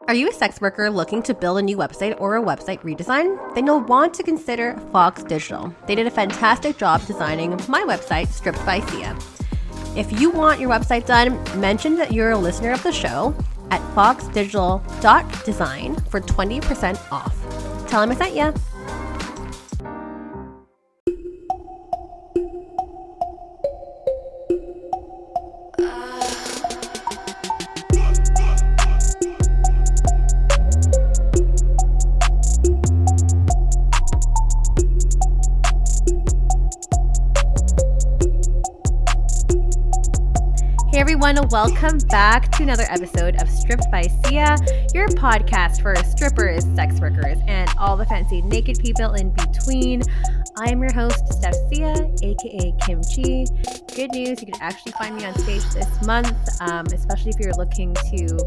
Are you a sex worker looking to build a new website or a website redesign? Then you'll want to consider Fox Digital. They did a fantastic job designing my website, Stripped by Sia. If you want your website done, mention that you're a listener of the show at foxdigital.design for 20% off. Tell them I sent ya. Hey everyone, welcome back to another episode of Stripped by Sia, your podcast for strippers, sex workers, and all the fancy naked people in between. I am your host, Steph Sia, aka Kim Chi. Good news, you can actually find me on stage this month, especially if you're looking to,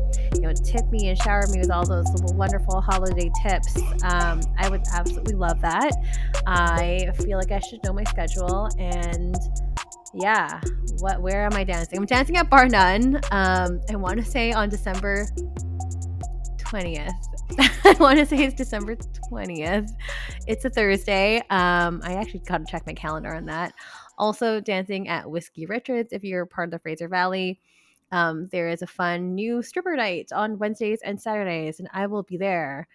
tip me and shower me with all those little wonderful holiday tips. I would absolutely love that. I feel like I should know my schedule and yeah, where am I dancing? I'm dancing at Bar None. I want to say on December 20th. I want to say it's December 20th. It's a Thursday. I actually got to check my calendar on that. Also dancing at Whiskey Richards if you're part of the Fraser Valley. There is a fun new stripper night on Wednesdays and Saturdays, and I will be there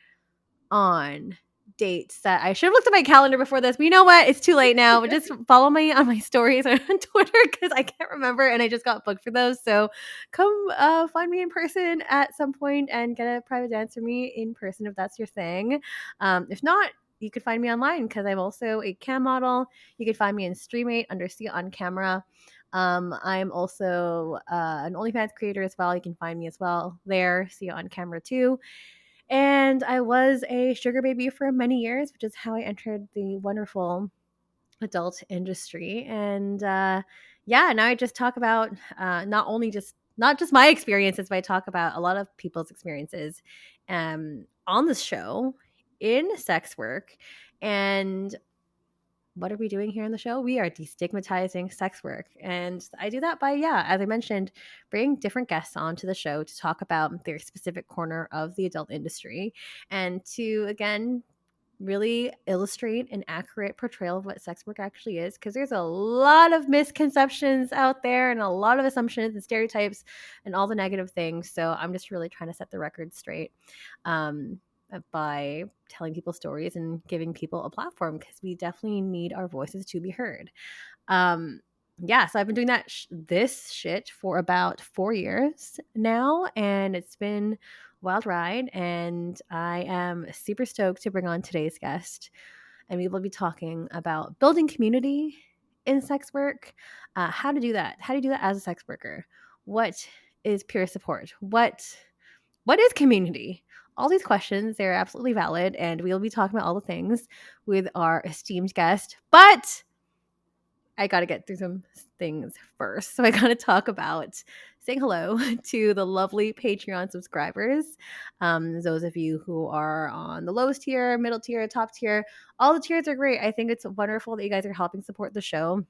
on dates that I should have looked at my calendar before this, but you know what? It's too late now. But just follow me on my stories on Twitter because I can't remember and I just got booked for those. So come find me in person at some point and get a private dance for me in person if that's your thing. If not, you could find me online because I'm also a cam model. You can find me in Streamate under Sia on Camera. I'm also an OnlyFans creator as well. You can find me as well there, Sia on Camera too. And I was a sugar baby for many years, which is how I entered the wonderful adult industry. And now I just talk about not just my experiences, but I talk about a lot of people's experiences on this show in sex work. And what are we doing here on the show? We are destigmatizing sex work. And I do that by, as I mentioned, bringing different guests onto the show to talk about their specific corner of the adult industry and to, again, really illustrate an accurate portrayal of what sex work actually is. Because there's a lot of misconceptions out there and a lot of assumptions and stereotypes and all the negative things. So I'm just really trying to set the record straight. By telling people stories and giving people a platform because we definitely need our voices to be heard. So I've been doing this shit for about 4 years now, and it's been a wild ride, and I am super stoked to bring on today's guest, and we will be talking about building community in sex work, how to do that as a sex worker, what is peer support, what is community? All these questions, they're absolutely valid, and we'll be talking about all the things with our esteemed guest. But I got to get through some things first. So I got to talk about saying hello to the lovely Patreon subscribers. Those of you who are on the lowest tier, middle tier, top tier, all the tiers are great. I think it's wonderful that you guys are helping support the show.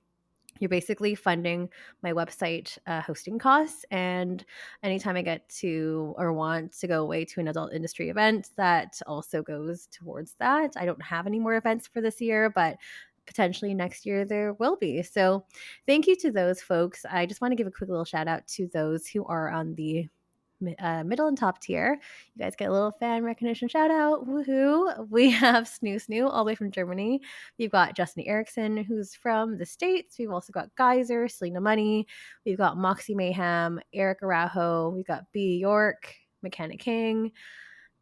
You're basically funding my website hosting costs. And anytime I get to or want to go away to an adult industry event, that also goes towards that. I don't have any more events for this year, but potentially next year there will be. So thank you to those folks. I just want to give a quick little shout out to those who are on the middle and top tier. You guys get a little fan recognition shout out. Woohoo! We have Snoo all the way from Germany. We've got Justin Erickson, who's from the States. We've also got Geyser, Selena Money. We've got Moxie Mayhem, Eric Araujo. We've got B York, Mechanic King.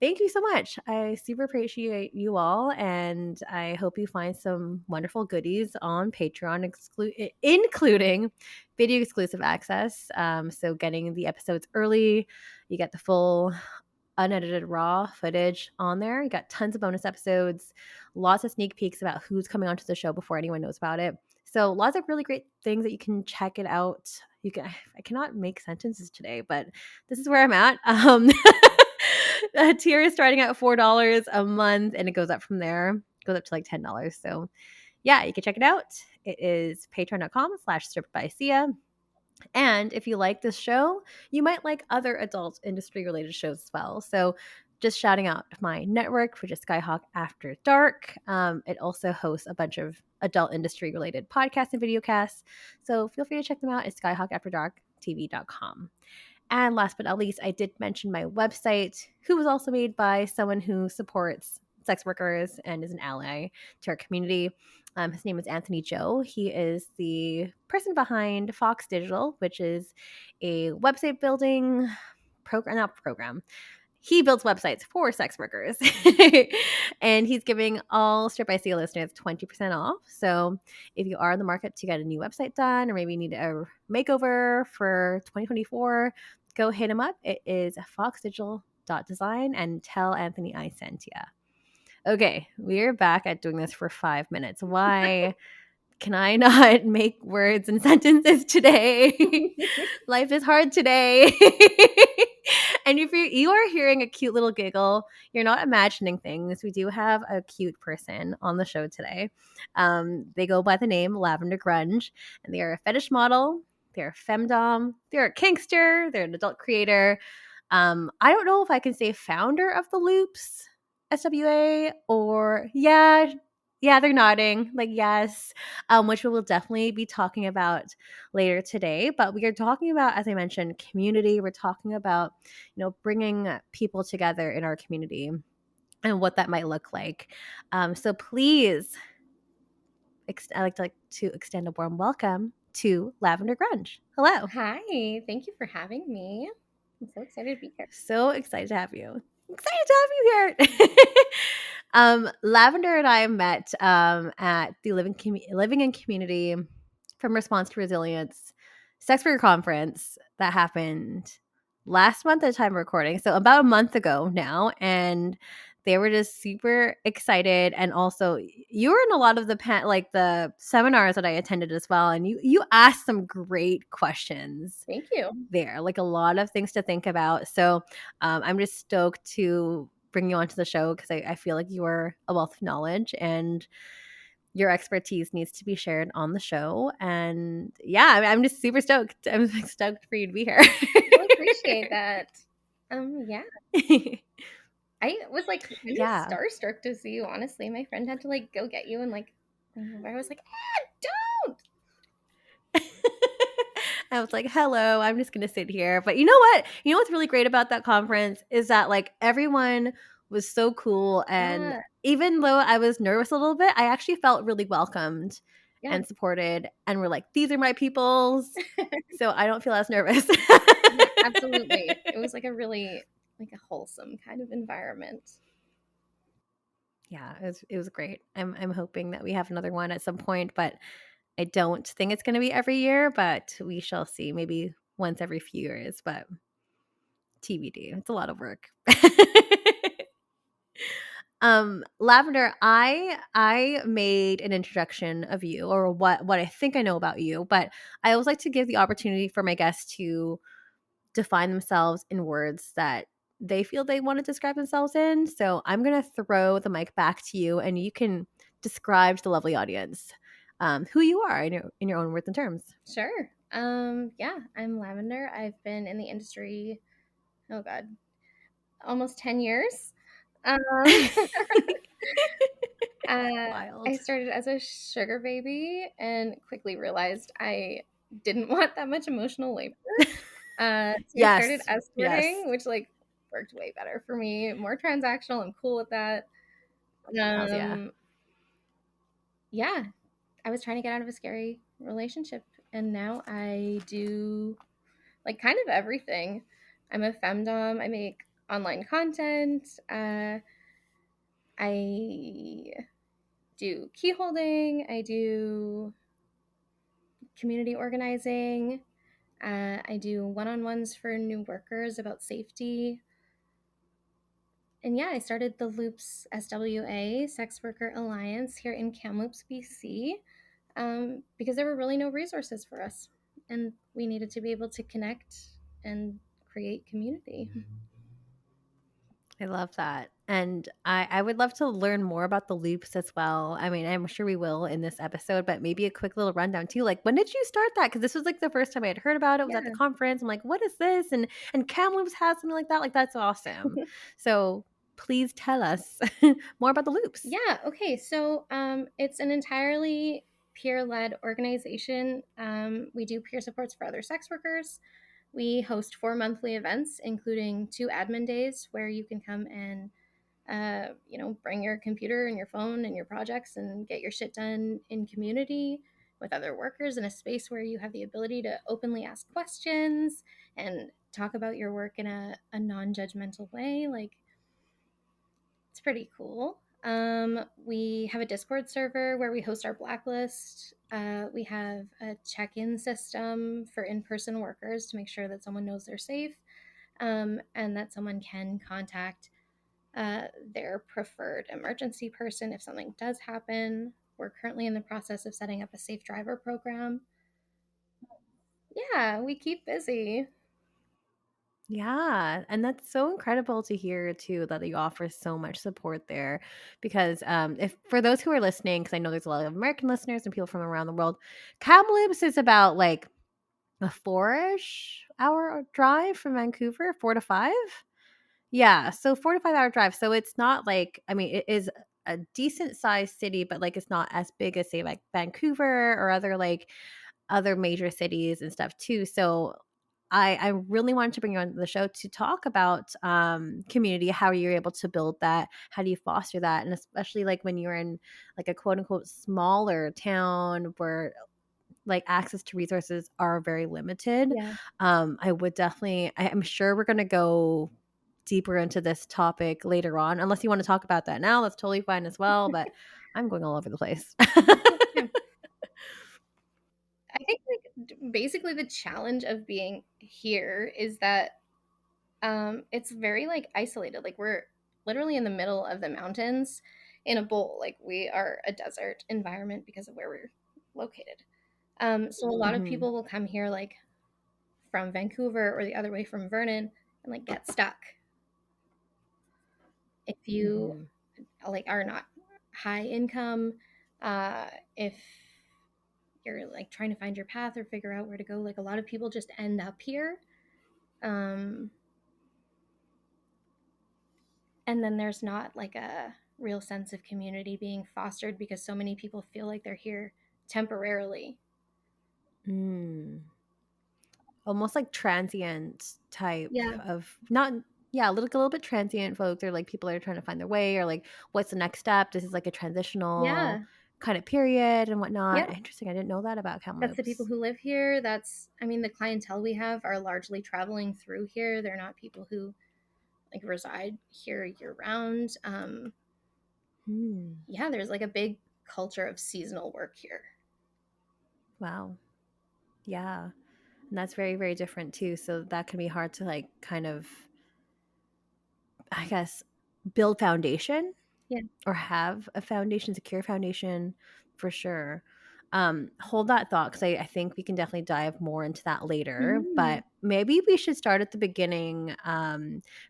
Thank you so much. I super appreciate you all, and I hope you find some wonderful goodies on Patreon, including video exclusive access. So getting the episodes early, you get the full unedited raw footage on there. You got tons of bonus episodes, lots of sneak peeks about who's coming onto the show before anyone knows about it. So lots of really great things that you can check it out. I cannot make sentences today, but this is where I'm at. A tier is starting at $4 a month, and it goes up from there. It goes up to like $10. So yeah, you can check it out. It is patreon.com/strippedbysia. And if you like this show, you might like other adult industry related shows as well. So just shouting out my network, which is Skyhawk After Dark. It also hosts a bunch of adult industry related podcasts and videocasts. So feel free to check them out at skyhawkafterdarktv.com. And last but not least, I did mention my website, who was also made by someone who supports sex workers and is an ally to our community. His name is Anthony Joe. He is the person behind Fox Digital, which is a website building program, not program. He builds websites for sex workers. And he's giving all Strip by Sia listeners 20% off. So if you are in the market to get a new website done, or maybe you need a makeover for 2024, go hit him up. It is foxdigital.design and tell Anthony I sent ya. Okay, we're back at doing this for 5 minutes. Why can I not make words and sentences today? Life is hard today. And if you are hearing a cute little giggle, you're not imagining things. We do have a cute person on the show today. They go by the name Lavender Grunge, and they are a fetish model. They're a femdom. They're a kinkster. They're an adult creator. I don't know if I can say founder of the Loops SWA or yeah, they're nodding like yes, which we will definitely be talking about later today. But we are talking about, as I mentioned, community. We're talking about, bringing people together in our community and what that might look like. So please, I like to extend a warm welcome to Lavender Grunge. Hello. Hi, thank you for having me. I'm so excited to be here. So excited to have you. Excited to have you here. Lavender and I met at the Living in Community from Response to Resilience Sex Worker Conference that happened last month at the time of recording. So about a month ago now. And they were just super excited. And also you were in a lot of the seminars that I attended as well. And you asked some great questions. Thank you. There, like a lot of things to think about. So I'm just stoked to bring you onto the show because I feel like you are a wealth of knowledge and your expertise needs to be shared on the show. And yeah, I'm just super stoked. I'm stoked for you to be here. I appreciate that. Yeah. I was like kind of starstruck to see you, honestly. My friend had to like go get you and like I was like, don't. I was like, hello, I'm just gonna sit here. But you know what? You know what's really great about that conference is that like everyone was so cool. And even though I was nervous a little bit, I actually felt really welcomed and supported. And we're like, these are my peoples. So I don't feel as nervous. Yeah, absolutely. It was like a really like a wholesome kind of environment. Yeah, it was great. I'm hoping that we have another one at some point, but I don't think it's going to be every year, but we shall see. Maybe once every few years, but TBD. It's a lot of work. Lavender, I made an introduction of you or what I think I know about you, but I always like to give the opportunity for my guests to define themselves in words that they feel they want to describe themselves in. So I'm going to throw the mic back to you and you can describe to the lovely audience who you are in your own words and terms. Sure. Yeah, I'm Lavender. I've been in the industry, oh God, almost 10 years. Wild. I started as a sugar baby and quickly realized I didn't want that much emotional labor. So yes. I started escorting, which like worked way better for me. More transactional. I'm cool with that. Yeah, I was trying to get out of a scary relationship, and now I do like kind of everything. I'm a femdom. I make online content. I do key holding. I do community organizing. I do one-on-ones for new workers about safety. And yeah, I started the Loops SWA, Sex Worker Alliance, here in Kamloops, BC, because there were really no resources for us. And we needed to be able to connect and create community. I love that. And I would love to learn more about the loops as well. I mean, I'm sure we will in this episode, but maybe a quick little rundown too. Like, when did you start that? Because this was like the first time I had heard about it. Was at the Yeah. conference. I'm like, what is this? And Kamloops has something like that. Like, that's awesome. So please tell us more about the loops. Yeah. Okay. So it's an entirely peer-led organization. We do peer supports for other sex workers. We host 4 monthly events, including 2 admin days where you can come and bring your computer and your phone and your projects and get your shit done in community with other workers in a space where you have the ability to openly ask questions and talk about your work in a non-judgmental way. Like, it's pretty cool. We have a Discord server where we host our blacklist. We have a check-in system for in-person workers to make sure that someone knows they're safe, and that someone can contact their preferred emergency person if something does happen. We're currently in the process of setting up a safe driver program. Yeah, we keep busy. Yeah, and that's so incredible to hear too that you offer so much support there. Because if for those who are listening, because I know there's a lot of American listeners and people from around the world, Kamloops is about like a 4-ish hour drive from Vancouver, 4 to 5. Yeah, so 4 to 5 hour drive. So it's not like, I mean, it is a decent sized city, but like it's not as big as say like Vancouver or other like other major cities and stuff too. So I really wanted to bring you on the show to talk about community, how you're able to build that, how do you foster that, and especially like when you're in like a quote unquote smaller town where like access to resources are very limited. Yeah. I would definitely, I'm sure we're gonna go deeper into this topic later on. Unless you want to talk about that now, that's totally fine as well. But I'm going all over the place. Yeah. I think like basically the challenge of being here is that it's very like isolated. Like, we're literally in the middle of the mountains in a bowl. Like, we are a desert environment because of where we're located. So a lot of Mhm. people will come here like from Vancouver or the other way from Vernon and like get stuck. If you Mhm. like are not high income, if you're like trying to find your path or figure out where to go, like a lot of people just end up here. Um, and then there's not like a real sense of community being fostered because so many people feel like they're here temporarily. Mm. Almost like transient type Yeah. of not yeah, a little bit transient folks or like people that are trying to find their way or like what's the next step? This is like a transitional Yeah. kind of period and whatnot. Yep. Interesting. I didn't know that about That's the people Kamloops. who live here. That's, I mean, the clientele we have are largely traveling through here. They're not people who like reside here year round. Hmm. Yeah, there's like a big culture of seasonal work here. Wow. Yeah. And that's very, very different too. So that can be hard to like kind of, I guess, build foundation Yeah. or have a foundation, secure foundation for sure. Hold that thought because I think we can definitely dive more into that later. Mm. But maybe we should start at the beginning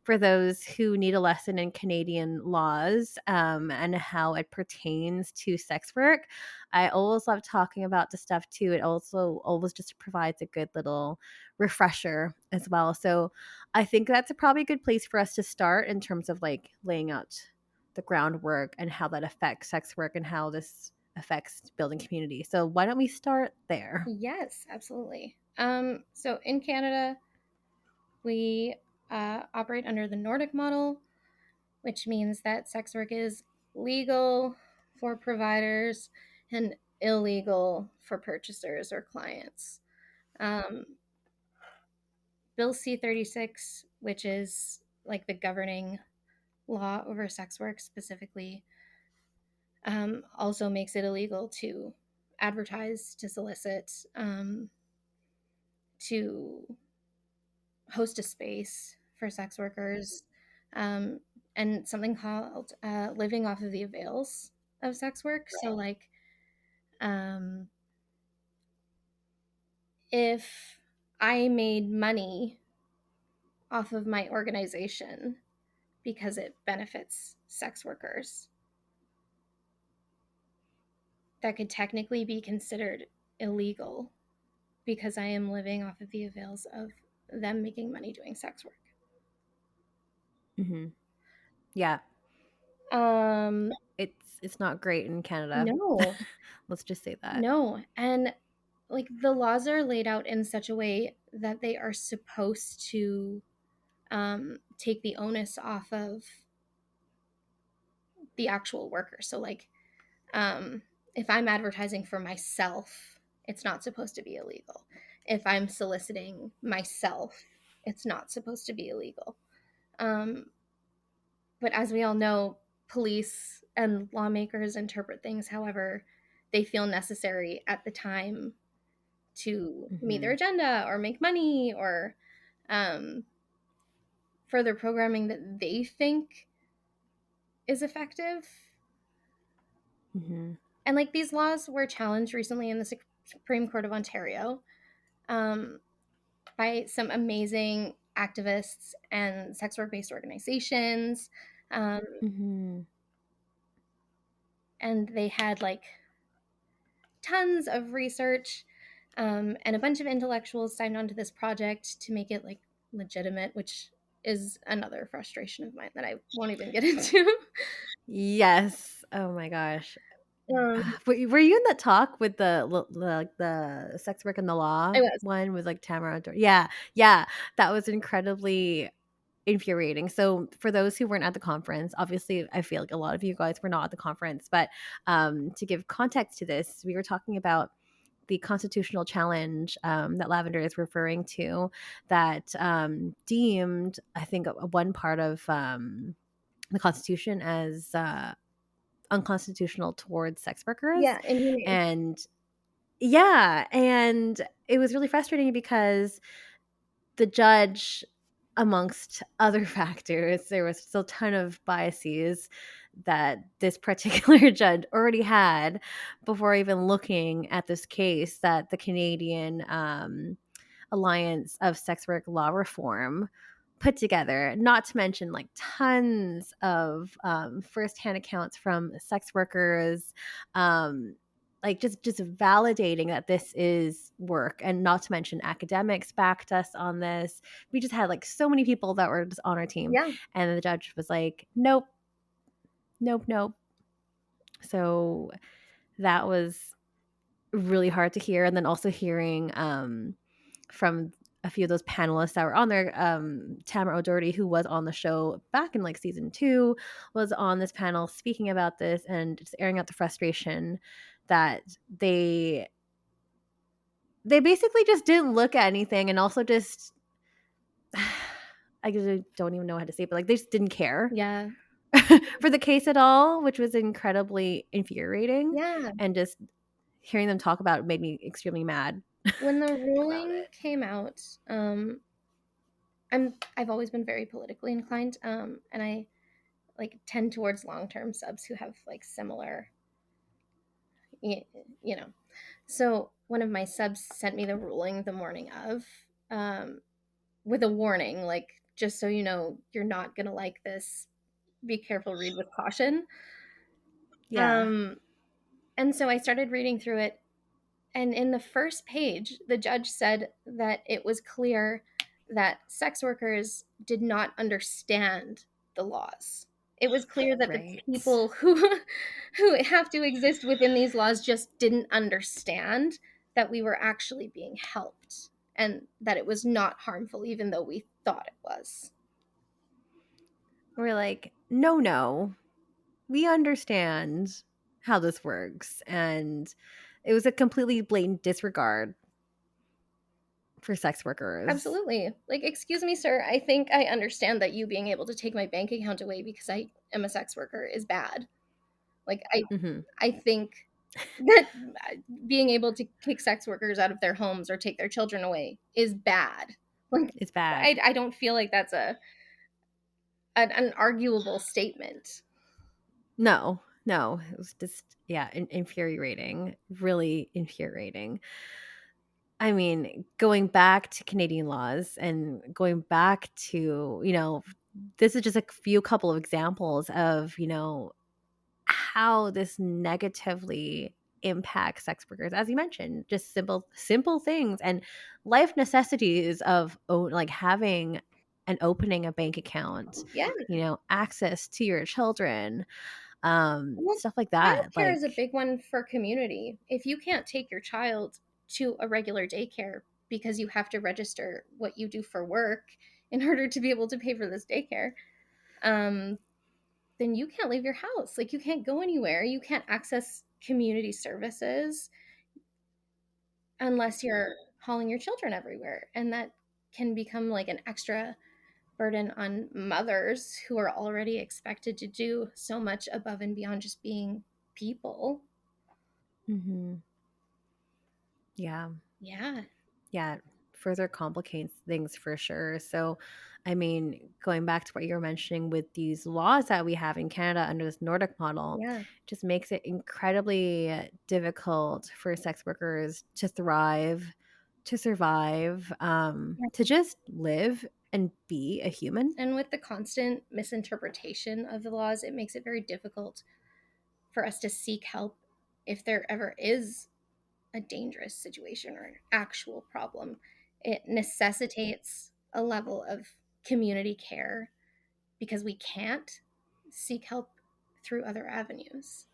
for those who need a lesson in Canadian laws and how it pertains to sex work. I always love talking about the stuff too. It also always just provides a good little refresher as well. So I think that's probably a good place for us to start in terms of like laying out the groundwork and how that affects sex work and how this affects building community. So why don't we start there? Yes, absolutely. So in Canada, we operate under the Nordic model, which means that sex work is legal for providers and illegal for purchasers or clients. Um, Bill C-36, which is like the governing law over sex work specifically, also makes it illegal to advertise, to solicit, to host a space for sex workers, um, and something called living off of the avails of sex work. So, like, um, if I made money off of my organization, because it benefits sex workers that could technically be considered illegal because I am living off of the avails of them making money doing sex work. Mm-hmm. Yeah. Um, It's not great in Canada. no, Let's just say that. no. And like the laws are laid out in such a way that they are supposed to take the onus off of the actual worker. So, like, if I'm advertising for myself, it's not supposed to be illegal. If I'm soliciting myself, it's not supposed to be illegal. Um, but as we all know, police and lawmakers interpret things however they feel necessary at the time to meet Mm-hmm. their agenda or make money or um, further programming that they think is effective. Mm-hmm. And like these laws were challenged recently in the Supreme Court of Ontario um, by some amazing activists and sex work based organizations. Um, Mm-hmm. and they had like tons of research and a bunch of intellectuals signed onto this project to make it like legitimate, which is another frustration of mine that I won't even get into. Yes. Oh my gosh. um, Were you in that talk with the sex work and the law I was. one with like Tamara? Yeah, yeah, that was incredibly infuriating. So for those who weren't at the conference, obviously I feel like a lot of you guys were not at the conference, but to give context to this, we were talking about the constitutional challenge that Lavender is referring to that deemed, I think, one part of the Constitution as unconstitutional towards sex workers. Yeah, inhumane. And yeah, and it was really frustrating because the judge, amongst other factors, there was still a ton of biases that this particular judge already had before even looking at this case that the Canadian Alliance of Sex Work Law Reform put together, not to mention like tons of firsthand accounts from sex workers, like just validating that this is work, and not to mention academics backed us on this. We just had like so many people that were just on our team, Yeah. and the judge was like, nope, nope, nope. So that was really hard to hear. And then also hearing from a few of those panelists that were on there, Tamara O'Doherty, who was on the show back in like season 2, was on this panel speaking about this and just airing out the frustration that they basically just didn't look at anything, and also just I don't even know how to say it, but like they just didn't care Yeah. for the case at all, which was incredibly infuriating. Yeah. And just hearing them talk about it made me extremely mad. When the ruling came out, I've always been very politically inclined, and I like tend towards long term subs who have like similar, you know. So one of my subs sent me the ruling the morning of, with a warning, like just so you know, you're not gonna like this. Be careful, read with caution. Yeah. And so I started reading through it. And in the first page, the judge said that it was clear that sex workers did not understand the laws. It was clear that the Right. people who have to exist within these laws just didn't understand that we were actually being helped and that it was not harmful even though we thought it was. We're like, no, we understand how this works. And it was a completely blatant disregard for sex workers. Absolutely. Like, excuse me, sir, I think I understand that you being able to take my bank account away because I am a sex worker is bad. Like, Mm-hmm. I think that being able to kick sex workers out of their homes or take their children away is bad. Like, It's bad. I don't feel like that's an arguable statement. No, it was just, yeah, infuriating, really infuriating. I mean, going back to Canadian laws and going back to, this is just a few couple of examples of, how this negatively impacts sex workers, as you mentioned, just simple things and life necessities of like having and opening a bank account, Yeah. access to your children, Well, stuff like that. childcare is a Like, big one for community. If you can't take your child to a regular daycare because you have to register what you do for work in order to be able to pay for this daycare, um, then you can't leave your house. Like, you can't go anywhere. You can't access community services unless you're hauling your children everywhere. And that can become like an extra burden on mothers who are already expected to do so much above and beyond just being people. mhm. Yeah. Yeah. Yeah, it further complicates things for sure. So, I mean, going back to what you were mentioning with these laws that we have in Canada under this Nordic model, Yeah. just makes it incredibly difficult for sex workers to thrive, to survive, to just live and be a human. And with the constant misinterpretation of the laws, it makes it very difficult for us to seek help if there ever is a dangerous situation or an actual problem. It necessitates a level of community care because we can't seek help through other avenues.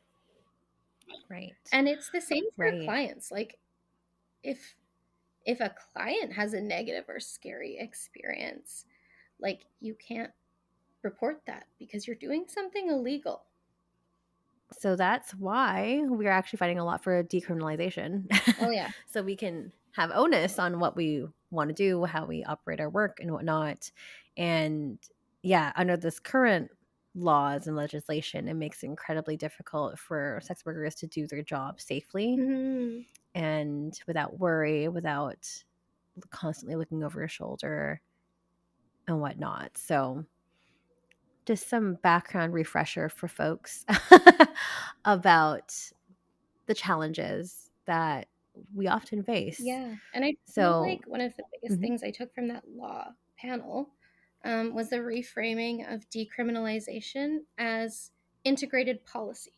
Right. And it's the same for Right. clients. Like, if a client has a negative or scary experience, like, you can't report that because you're doing something illegal. So that's why we're actually fighting a lot for decriminalization. Oh yeah. So we can have onus on what we want to do, how we operate our work and whatnot. And yeah, under this current laws and legislation, it makes it incredibly difficult for sex workers to do their job safely Mhm. and without worry, without constantly looking over your shoulder and whatnot. So just some background refresher for folks about the challenges that we often face. Yeah, and I feel like So, one of the biggest mhm, things I took from that law panel was the reframing of decriminalization as integrated policy,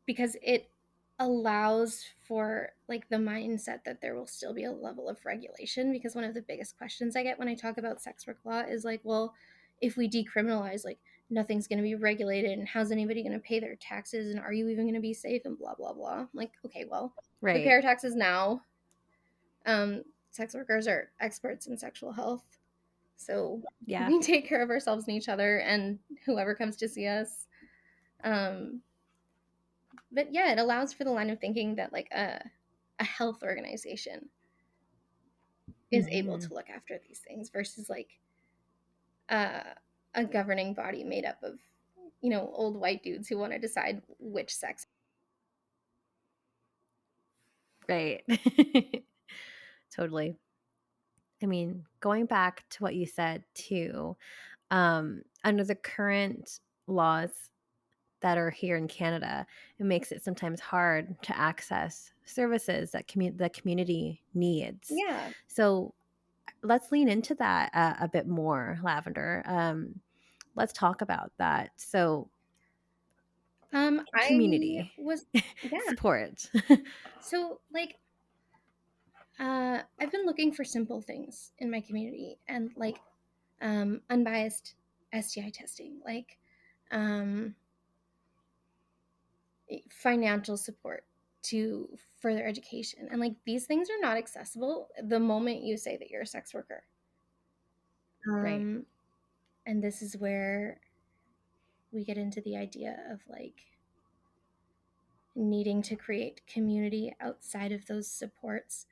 because it allows for like the mindset that there will still be a level of regulation. Because one of the biggest questions I get when I talk about sex work law is like, well, if we decriminalize, like, nothing's going to be regulated, and how's anybody going to pay their taxes, and are you even going to be safe, and blah blah blah. I'm like, okay, well, we pay right. our taxes now. Sex workers are experts in sexual health, so Yeah. we take care of ourselves and each other and whoever comes to see us. um, but yeah, it allows for the line of thinking that like a health organization is able Hmm. to look after these things versus like uh, a governing body made up of old white dudes who want to decide which sex. Right. Totally. I mean, going back to what you said too, under the current laws that are here in Canada, it makes it sometimes hard to access services that the community needs. Yeah. So let's lean into that a bit more, Lavender. Let's talk about that. So, I community was Yeah. support. So like I've been looking for simple things in my community, and like unbiased STI testing, like um, financial support to further education. And like these things are not accessible the moment you say that you're a sex worker. Right. Um, and this is where we get into the idea of like needing to create community outside of those supports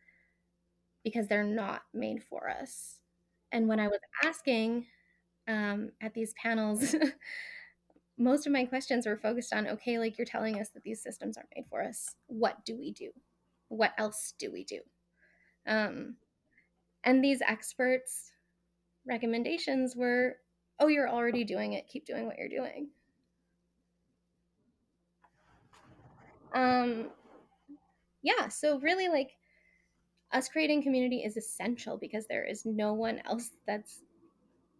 because they're not made for us. And when I was asking at these panels, most of my questions were focused on, okay, like, you're telling us that these systems aren't made for us. What do we do? What else do we do? Um, and these experts' recommendations were, oh, you're already doing it. Keep doing what you're doing. Um, yeah. So, really, like, us creating community is essential because there is no one else that's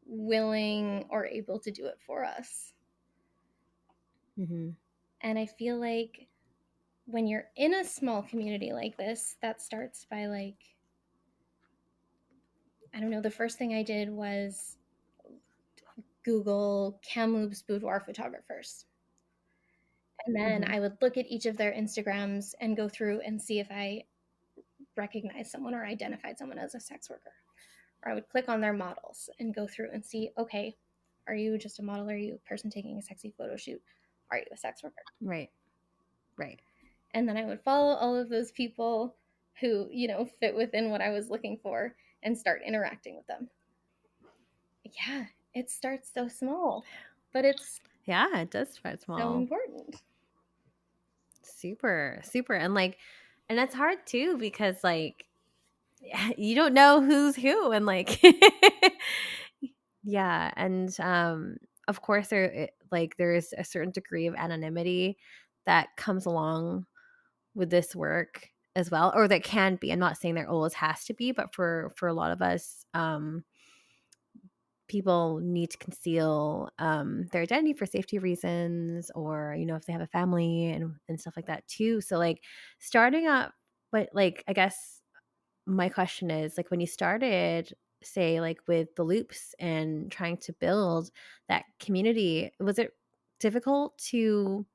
willing or able to do it for us. Mm-hmm. And I feel like when you're in a small community like this, that starts by like, I don't know, the first thing I did was Google Kamloops boudoir photographers. And then Mm-hmm. I would look at each of their Instagrams and go through and see if I recognized someone or identified someone as a sex worker. Or I would click on their models and go through and see, okay, are you just a model? Are you a person taking a sexy photo shoot? Are you a sex worker? Right. Right. And then I would follow all of those people who, fit within what I was looking for and start interacting with them. Yeah, it starts so small, but it's Yeah, it does start so small. important. Super, super. And that's hard too, because like you don't know who's who, and like yeah, and of course there's a certain degree of anonymity that comes along with this work as well, or that can be. I'm not saying there always has to be, but for a lot of us, people need to conceal their identity for safety reasons, or if they have a family and stuff like that too. So like starting up, but like I guess my question is, like, when you started, say, like with the loops and trying to build that community, was it difficult to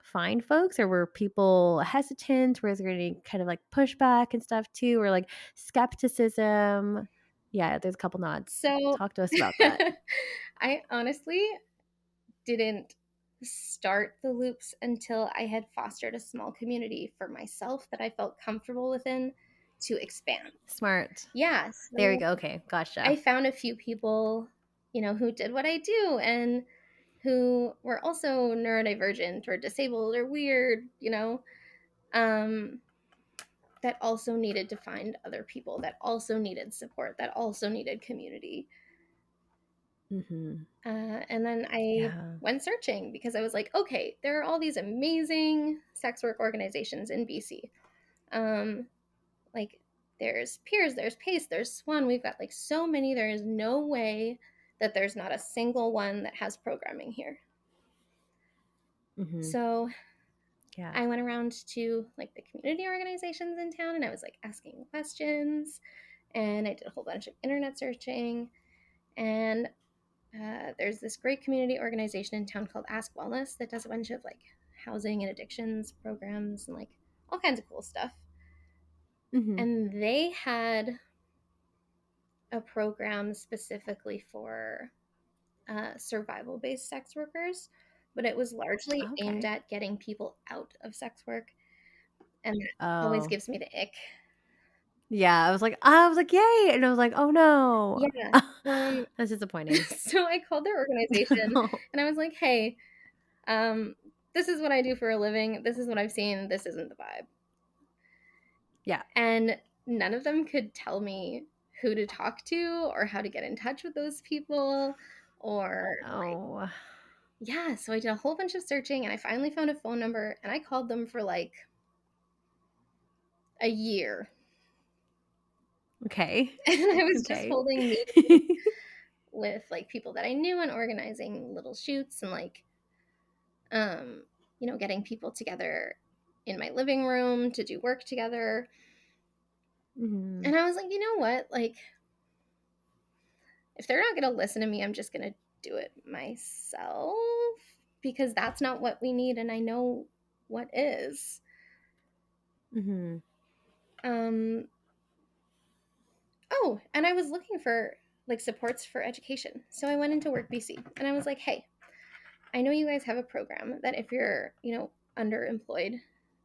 find folks, or were people hesitant? Was there any kind of like pushback and stuff too, or like skepticism? Yeah, there's a couple nods. So Talk to us about that. I honestly didn't start the loops until I had fostered a small community for myself that I felt comfortable within to expand. Smart. Yeah, There we so go. Okay, I gotcha. found a few people, who did what I do and who were also neurodivergent or disabled or weird, um, that also needed to find other people, that also needed support, that also needed community. Mm-hmm. And then I Yeah. went searching because I was like, okay, there are all these amazing sex work organizations in BC. Um, like there's Peers, there's Pace, there's Swan. We've got like so many. There is no way that there's not a single one that has programming here. Mm-hmm. So Yeah. I went around to like the community organizations in town and I was like asking questions and I did a whole bunch of internet searching. And there's this great community organization in town called Ask Wellness that does a bunch of like housing and addictions programs and like all kinds of cool stuff. Mm-hmm. And they had a program specifically for survival based sex workers, but it was largely aimed Okay. at getting people out of sex work. And that always Oh. gives me the ick. Yeah, I was like, "Yay!" And I was like, "Oh, no." Yeah. That's disappointing. So I called their organization and I was like, hey, um, this is what I do for a living. This is what I've seen. This isn't the vibe. Yeah. And none of them could tell me who to talk to or how to get in touch with those people or like, Oh, yeah. So I did a whole bunch of searching and I finally found a phone number and I called them for like a year. okay. And I was just Okay. holding meetings with like people that I knew and organizing little shoots and like um, getting people together in my living room to do work together. Mhm. And I was like, you know what? Like, if they're not going to listen to me, I'm just going to do it myself because that's not what we need. And I know what is. Mhm. Um, oh, and I was looking for like supports for education. So I went into Work BC and I was like, hey, I know you guys have a program that if you're, underemployed,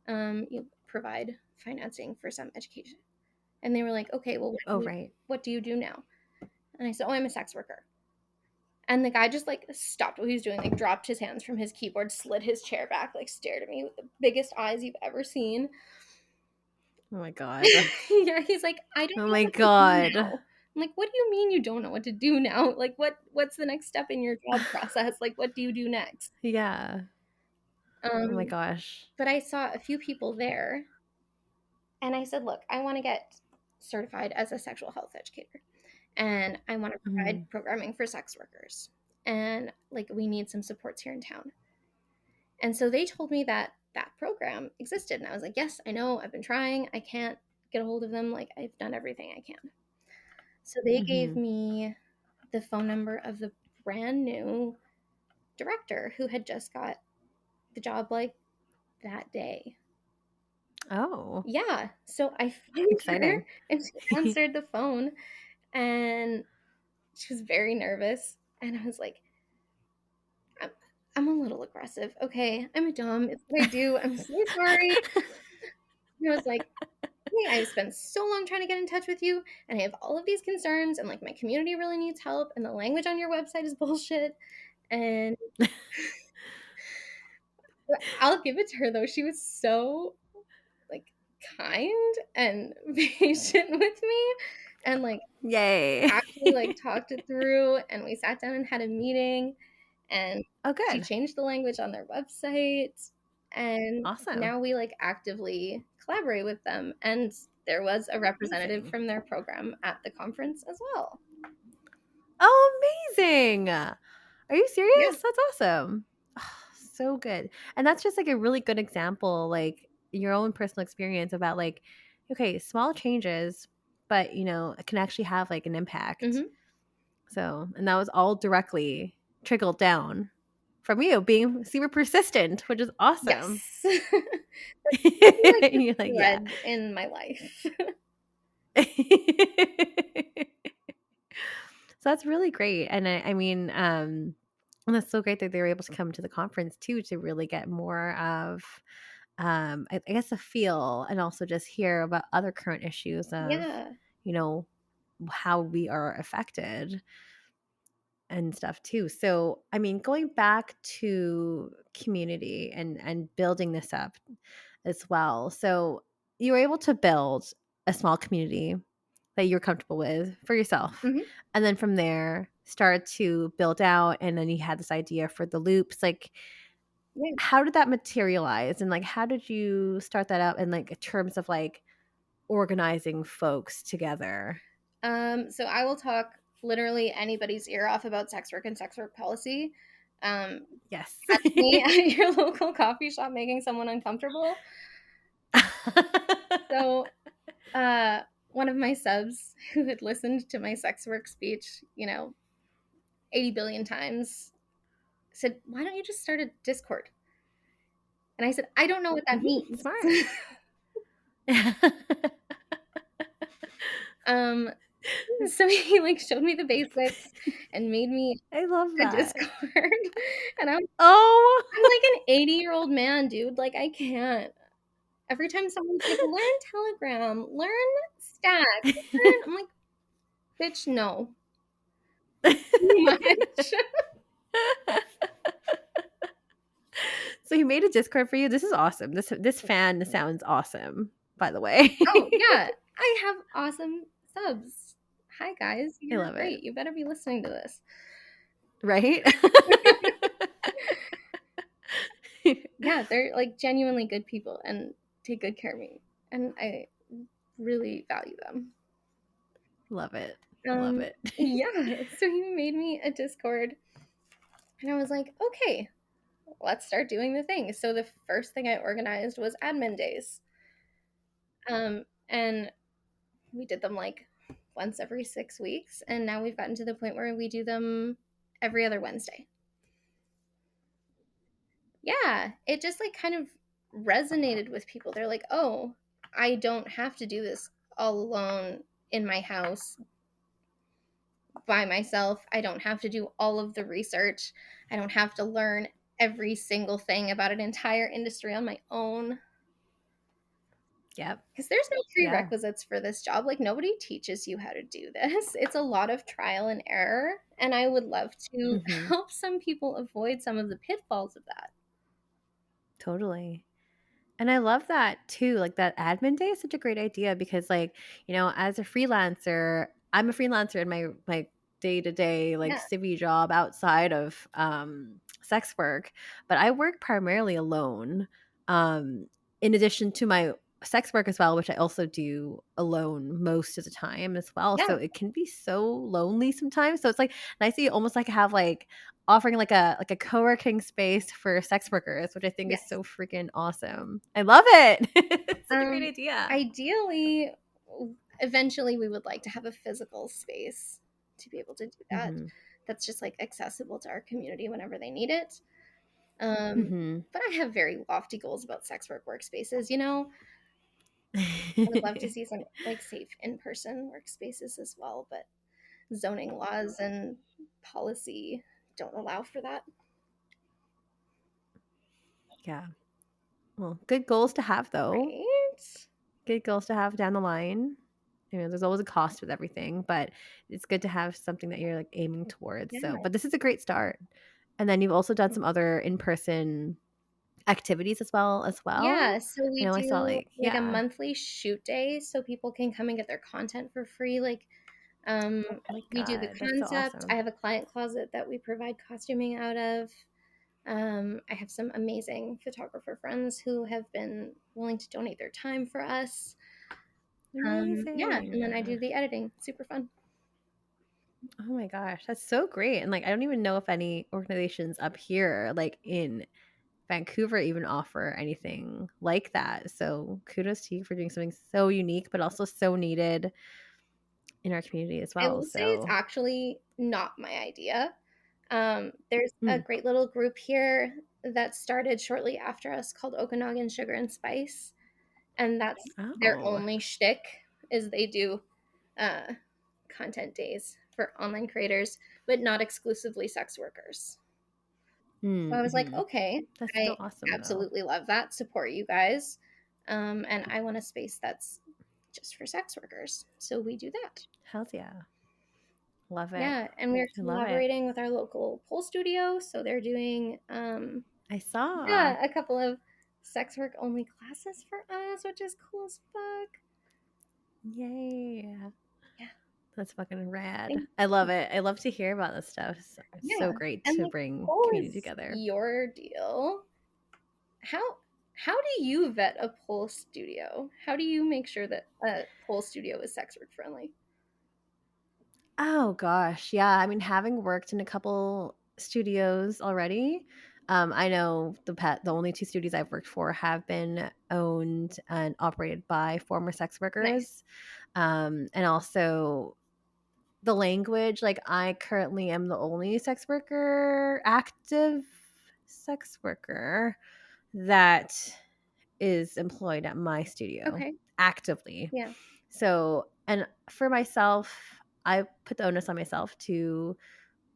you provide financing for some education. And they were like, okay, well, Oh, right. what do you do now? And I said, oh, I'm a sex worker. And the guy just like stopped what he was doing, like dropped his hands from his keyboard, slid his chair back, like stared at me with the biggest eyes you've ever seen. Oh my god. Yeah, he's like, I don't Oh know my what to do god. now. I'm like, what do you mean you don't know what to do now? Like, what's the next step in your job process? Like, what do you do next? Yeah. Oh my Um, gosh. but I saw a few people there, and I said, look, I want to get certified as a sexual health educator. and I want to Mhm. provide programming for sex workers. And like, we need some supports here in town. And so they told me that that program existed. And I was like, yes, I know. I've been trying. I can't get a hold of them. Like, I've done everything I can. So they gave Mhm. me the phone number of the brand new director who had just got the job like that day. Oh, Yeah. So I phoned her exciting. and she answered the phone and she was very nervous. And I was like, I'm, I'm a little aggressive. Okay. I'm a dumb. It's what I do. I'm so sorry. And I was like, hey, I've spent so long trying to get in touch with you and I have all of these concerns and like my community really needs help and the language on your website is bullshit. And I'll give it to her though. She was so like kind and patient with me and like Yay. actually like talked it through and we sat down and had a meeting and Oh, she good. changed the language on their website and Awesome. now we like actively collaborate with them and there was a representative Amazing. from their program at the conference as well. Oh, amazing. Are you Yeah. serious? That's awesome. So good. And that's just like a really good example, like your own personal experience about like, okay, small changes, but it can actually have like an impact. Mm-hmm. So, and that was all directly trickled down from you being super persistent, which is awesome. Yes. That's like the You're like, yeah. thread in my life. So that's really great. And I mean, and that's so great that they were able to come to the conference too to really get more of, I guess, a feel and also just hear about other current issues of, Yeah. you know, how we are affected and stuff too. So, I mean, going back to community and building this up as well. So, you were able to build a small community that you're comfortable with for yourself. Mm-hmm. And then from there, start to build out. And then you had this idea for the loops. Like, Yeah. how did that materialize? And like, how did you start that out in like terms of like organizing folks together? So I will talk literally anybody's ear off about sex work and sex work policy. Um, Yes. Catch me at your local coffee shop making someone uncomfortable. So, one of my subs who had listened to my sex work speech, 80 billion times, said, "Why don't you just start a Discord?" And I said, "I don't know what that means." Smart. um, so he like showed me the basics and made me I love a that. Discord, and Oh. I'm like an 80-year-old man, dude. Like I can't. Every time someone's like, learn Telegram, learn Stack, learn, I'm like, bitch, no. Too much. So he made a Discord for you. This is awesome. This fan sounds awesome, by the way. Oh, yeah. I have awesome subs. Hi, guys. I You're love it. great. You better be listening to this. Right? Yeah, they're like genuinely good people and take good care of me. And I really value them. Love it. Love it. Yeah. So he made me a Discord. And I was like, okay, let's start doing the thing. So the first thing I organized was admin days. And we did them like once every 6 weeks. And now we've gotten to the point where we do them every other Wednesday. Yeah, it just like kind of resonated with people. They're like, oh, I don't have to do this all alone in my house by myself. I don't have to do all of the research. I don't have to learn every single thing about an entire industry on my own. Yep. Because there's no Yeah. prerequisites for this job. Like, nobody teaches you how to do this. It's a lot of trial and error. And I would love to Hmm. help some people avoid some of the pitfalls of that. Totally. And I love that too. Like that admin day is such a great idea because like, as a freelancer, I'm a freelancer in my day-to-day like Yeah. civvy job outside of sex work, but I work primarily alone. In addition to my sex work as well, which I also do alone most of the time as well. Yeah. So it can be so lonely sometimes. So it's like nice that you almost like have like offering like a co-working space for sex workers, which I think is Yes. so freaking awesome. I love it. It's such a great idea. Ideally, eventually, we would like to have a physical space to be able to do that. Mm-hmm. That's just like accessible to our community whenever they need it. Mm-hmm. But I have very lofty goals about sex work workspaces. I would love to see some like safe in-person workspaces as well, but zoning laws and policy don't allow for that. Yeah. Well, good goals to have though. Right? Good goals to have down the line. You know, there's always a cost with everything, but it's good to have something that you're like aiming towards. So, Yeah. but this is a great start. And then you've also done some other in-person activities as well. Yeah, so I we know I saw do like, like a yeah. monthly shoot day so people can come and get their content for free. Um, Oh my we do the god, that's so concept. I awesome. have a client closet that we provide costuming out of. I have some amazing photographer friends who have been willing to donate their time for us. Yeah, and Amazing. then I do the editing. Super fun. Oh my gosh, that's so great. And like I don't even know if any organizations up here like in Vancouver even offer anything like that. So kudos to you for doing something so unique but also so needed in our community as I well. will say it's So, actually not my idea. There's a mm. great little group here that started shortly after us called Okanagan Sugar and Spice, and that's their Oh. only shtick is they do uh, content days for online creators, but not exclusively sex workers. So I was like, Mm-hmm. okay, That's I so awesome though. absolutely love that. Support you guys, and I want a space that's just for sex workers. So we do that. Hells yeah. Love it. Yeah, and we're I love it. collaborating with our local pole studio, so they're doing I saw. yeah, a couple of sex work only classes for us, which is cool as fuck. Yay. Yeah, That's fucking rad. thank I love you. it. I love to hear about this stuff. It's Yeah, so great and to like bring pole community is together. your deal. How do you vet a pole studio? How do you make sure that a pole studio is sex work friendly? Oh gosh, yeah. I mean, having worked in a couple studios already, I know the only two studios I've worked for have been owned and operated by former sex Nice. workers. And also the language, like I currently am the only active sex worker that is employed at my studio Okay. actively. Yeah. So, and for myself, I put the onus on myself to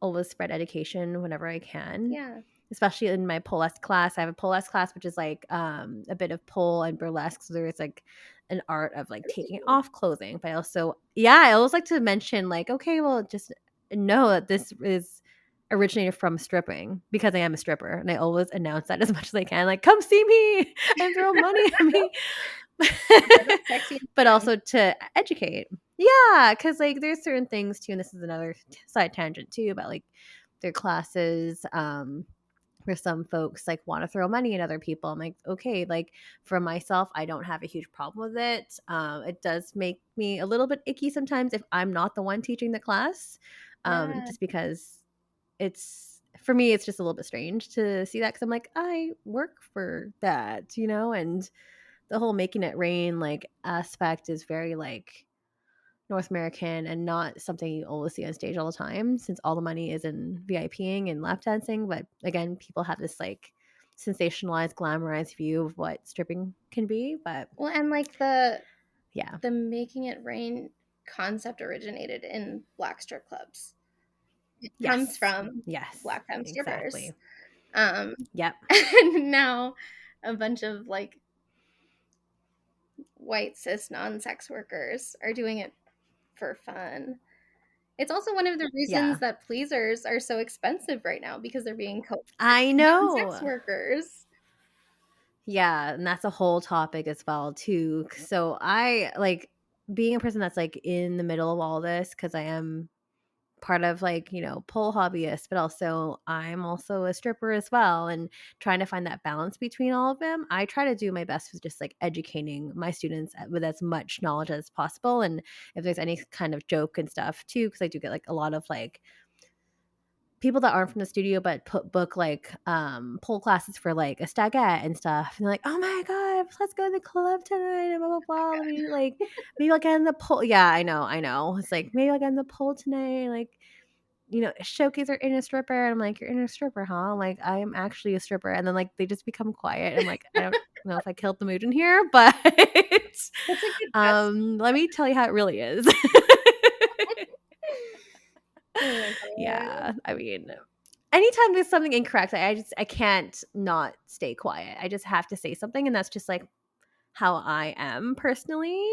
always spread education whenever I can, Yeah. especially in my pole class. I have a pole class, which is like a bit of pole and burlesque. So there's like an art of like taking Ooh. off clothing, but also, yeah, I always like to mention like, okay, well, just know that this is originated from stripping because I am a stripper, and I always announce that as much as I can, like, come see me and throw money at me. Yeah, that's sexy and But fun. also to educate. Yeah, because like there's certain things too, and this is another side tangent too about like their classes. Where some folks like want to throw money at other people. I'm like, okay, like for myself, I don't have a huge problem with it. It does make me a little bit icky sometimes if I'm not the one teaching the class, Yeah. just because it's for me, it's just a little bit strange to see that because I'm like, I work for that, and the whole making it rain like aspect is very like North American and not something you always see on stage all the time since all the money is in VIPing and lap dancing. But again, people have this like sensationalized, glamorized view of what stripping can be. But Well, and like the yeah, the making it rain concept originated in black strip clubs. It comes yes, from yes, black femme strippers. exactly. Um, Yep. and now a bunch of like white cis non-sex workers are doing it for fun. It's also one of the reasons Yeah, that pleasers are so expensive right now because they're being co-opted I by non-sex know. workers. Yeah, and that's a whole topic as well too. So I like being a person that's like in the middle of all this because I am part of like, pole hobbyist, but also I'm also a stripper as well. And trying to find that balance between all of them, I try to do my best with just like educating my students with as much knowledge as possible. And if there's any kind of joke and stuff too, because I do get like a lot of like people that aren't from the studio but book like pole classes for like a stagette and stuff, and they're like, oh my god, let's go to the club tonight and blah blah blah, let me like maybe I'll get in the pole. Yeah, I know, it's like maybe I'll get in the pole tonight, like, showcase our inner stripper. And I'm like, you're inner stripper, huh? I'm like, I am actually a stripper. And then like they just become quiet. I'm like, I don't know if I killed the mood in here, but That's a good test. let me tell you how it really is. Oh my god. Yeah, I mean, anytime there's something incorrect, I can't not stay quiet. I just have to say something, and that's just like how I am personally.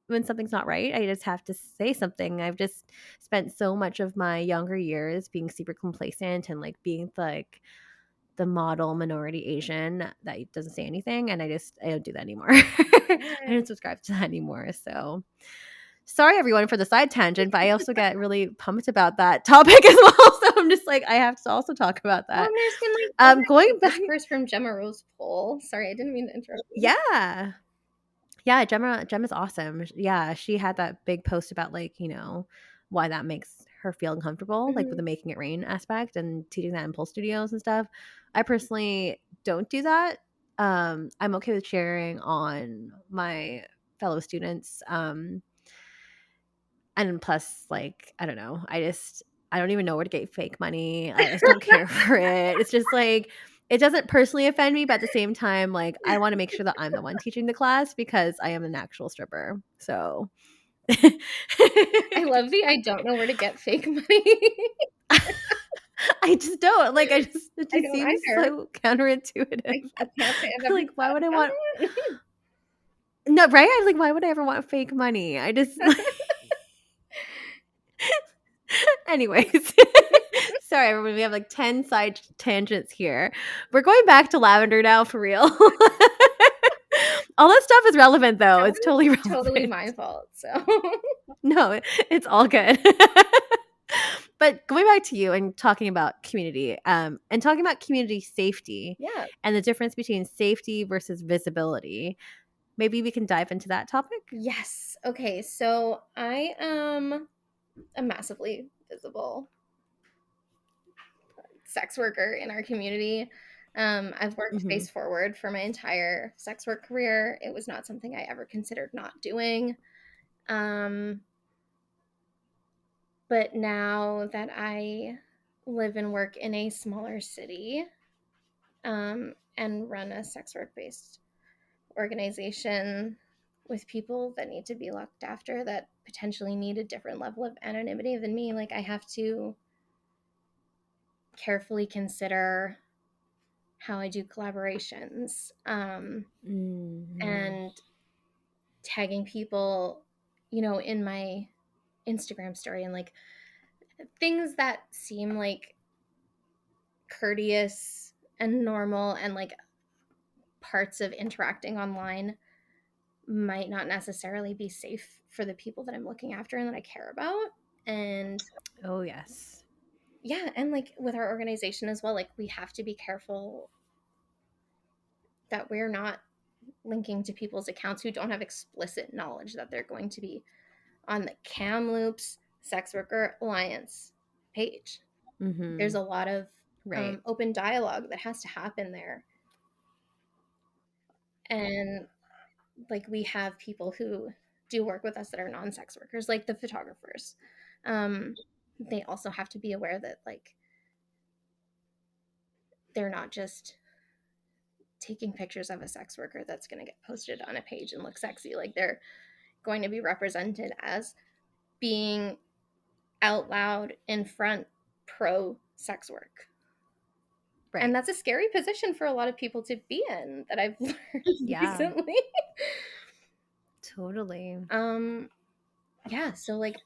When something's not right, I just have to say something. I've just spent so much of my younger years being super complacent and like being like the model minority Asian that doesn't say anything, and I don't do that anymore. I Yeah. don't subscribe to that anymore. So sorry everyone for the side tangent, but I also get really pumped about that topic as well. So I'm just like, I have to also talk about Well, that. and there's been like other Going back, whispers from Gemma Rose Poll. Sorry, I didn't mean to interrupt you. yeah, Gemma's awesome. Yeah, she had that big post about like, why that makes her feel uncomfortable, like with the making it rain aspect and teaching that in pole studios and stuff. I personally don't do that. I'm okay with sharing on my fellow students. And plus, like, I don't know, I don't even know where to get fake money. I just don't care for it. It's just like, it doesn't personally offend me, but at the same time, like, I want to make sure that I'm the one teaching the class because I am an actual stripper. So I love the I don't know where to get fake money. I just don't like. It I just don't seems either. so counterintuitive. I can't say I've ever Like, why thought would I about want? it. No, right? I'm like, why would I ever want fake money? I just. Anyways, sorry everyone, we have like 10 side tangents here. We're going back to lavender now for real. All that stuff is relevant though. That It's totally was relevant. totally my fault. So No, it's all good. But going back to you and talking about community, and talking about community safety yeah. and the difference between safety versus visibility, maybe we can dive into that topic. Yes. Okay. So I am a massively visible sex worker in our community. I've worked Mm-hmm. face forward for my entire sex work career. It was not something I ever considered not doing. But now that I live and work in a smaller city, and run a sex work based organization with people that need to be looked after that potentially need a different level of anonymity than me, like I have to carefully consider how I do collaborations, Mm-hmm. and tagging people, in my Instagram story, and like things that seem like courteous and normal and like parts of interacting online might not necessarily be safe for the people that I'm looking after and that I care about. And Oh yes. yeah, and like with our organization as well, like we have to be careful that we're not linking to people's accounts who don't have explicit knowledge that they're going to be on the Kamloops Sex Worker Alliance page. Mm-hmm. There's a lot of Right. open dialogue that has to happen there. And like we have people who do work with us that are non-sex workers, like the photographers. They also have to be aware that like they're not just taking pictures of a sex worker that's going to get posted on a page and look sexy. Like they're going to be represented as being out loud in front pro sex work. Right. And that's a scary position for a lot of people to be in that I've learned Yeah. recently. Totally. Yeah, so like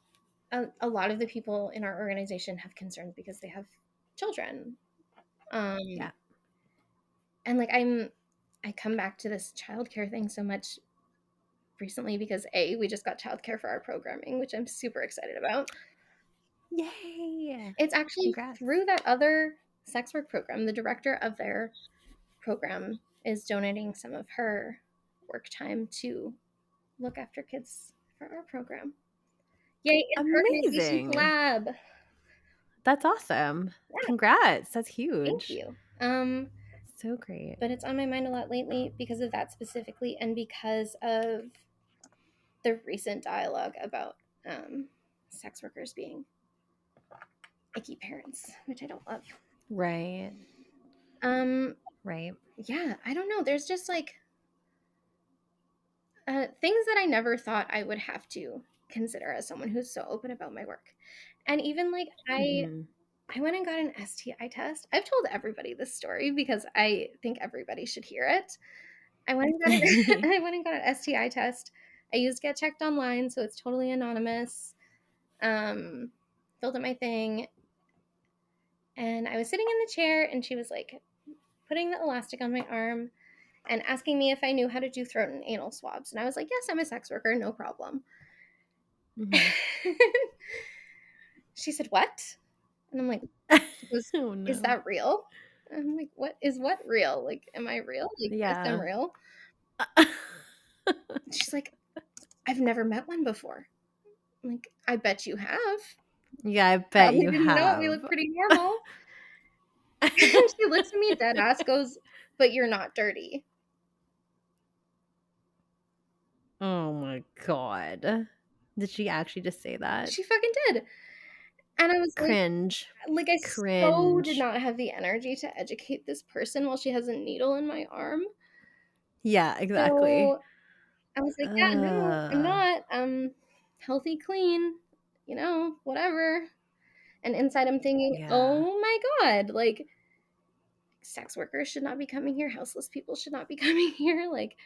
a lot of the people in our organization have concerns because they have children. Yeah. And like I come back to this childcare thing so much recently because we just got childcare for our programming, which I'm super excited about. Yay! It's actually Congrats. through that other sex work program. The director of their program is donating some of her work time to look after kids for our program. Yay, an organization Amazing. collab. That's awesome. Yeah, Congrats. That's thank huge. you. So great. But it's on my mind a lot lately because of that specifically and because of the recent dialogue about sex workers being icky parents, which I don't love. Right. Um, Right. yeah, I don't know. There's just like things that I never thought I would have to consider as someone who's so open about my work. And even like Mm-hmm. I went and got an STI test. I've told everybody this story because I think everybody should hear it. I went and got an I went and got an STI test. I used Get Checked Online, so it's totally anonymous. Filled out my thing, and I was sitting in the chair, and she was like putting the elastic on my arm and asking me if I knew how to do throat and anal swabs. And I was like, yes, I'm a sex worker, no problem. Mm-hmm. She said, what? And I'm like, she goes, Oh is no. that real? And I'm like, what is what real? Like, am I real? Like, yes, I'm Yeah. real. She's like, I've never met one before. I'm like, I bet you have. Yeah, I bet Probably you didn't know it. We have. look pretty normal. And she looks at me dead ass, goes, but you're not dirty. Oh my god. Did she actually just say that? She fucking did. And I was Cringe. like I so did Cringe. not have the energy to educate this person while she has a needle in my arm. Yeah, exactly. So I was like, yeah, no, I'm Uh, not. Healthy, clean, whatever. And inside I'm thinking, yeah. oh my God, like sex workers should not be coming here. Houseless people should not be coming here. Like,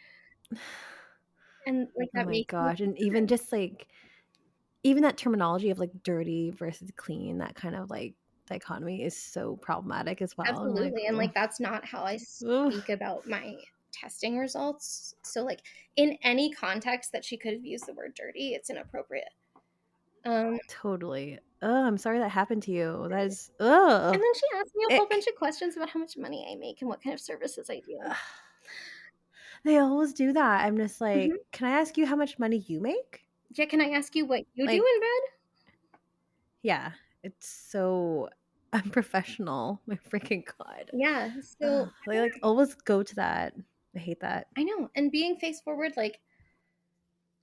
and like Oh that my makes me gosh. And even just like, even that terminology of like dirty versus clean, that kind of like dichotomy is so problematic as well. I'm like, absolutely. And oh, like that's not how I ugh, speak about my testing results. So like in any context that she could have used the word dirty, it's inappropriate. And totally. Oh, I'm sorry that happened to you. That is, ugh, then she asked me a whole bunch ick. of questions about how much money I make and what kind of services I do. They always do that. I'm just like, Mhm. can I ask you how much money you make? Yeah, can I ask you what you do Like, in bed? yeah, it's so unprofessional. My freaking god. Yeah. Ugh, So they like always go to that. I hate that. I know. And being face forward like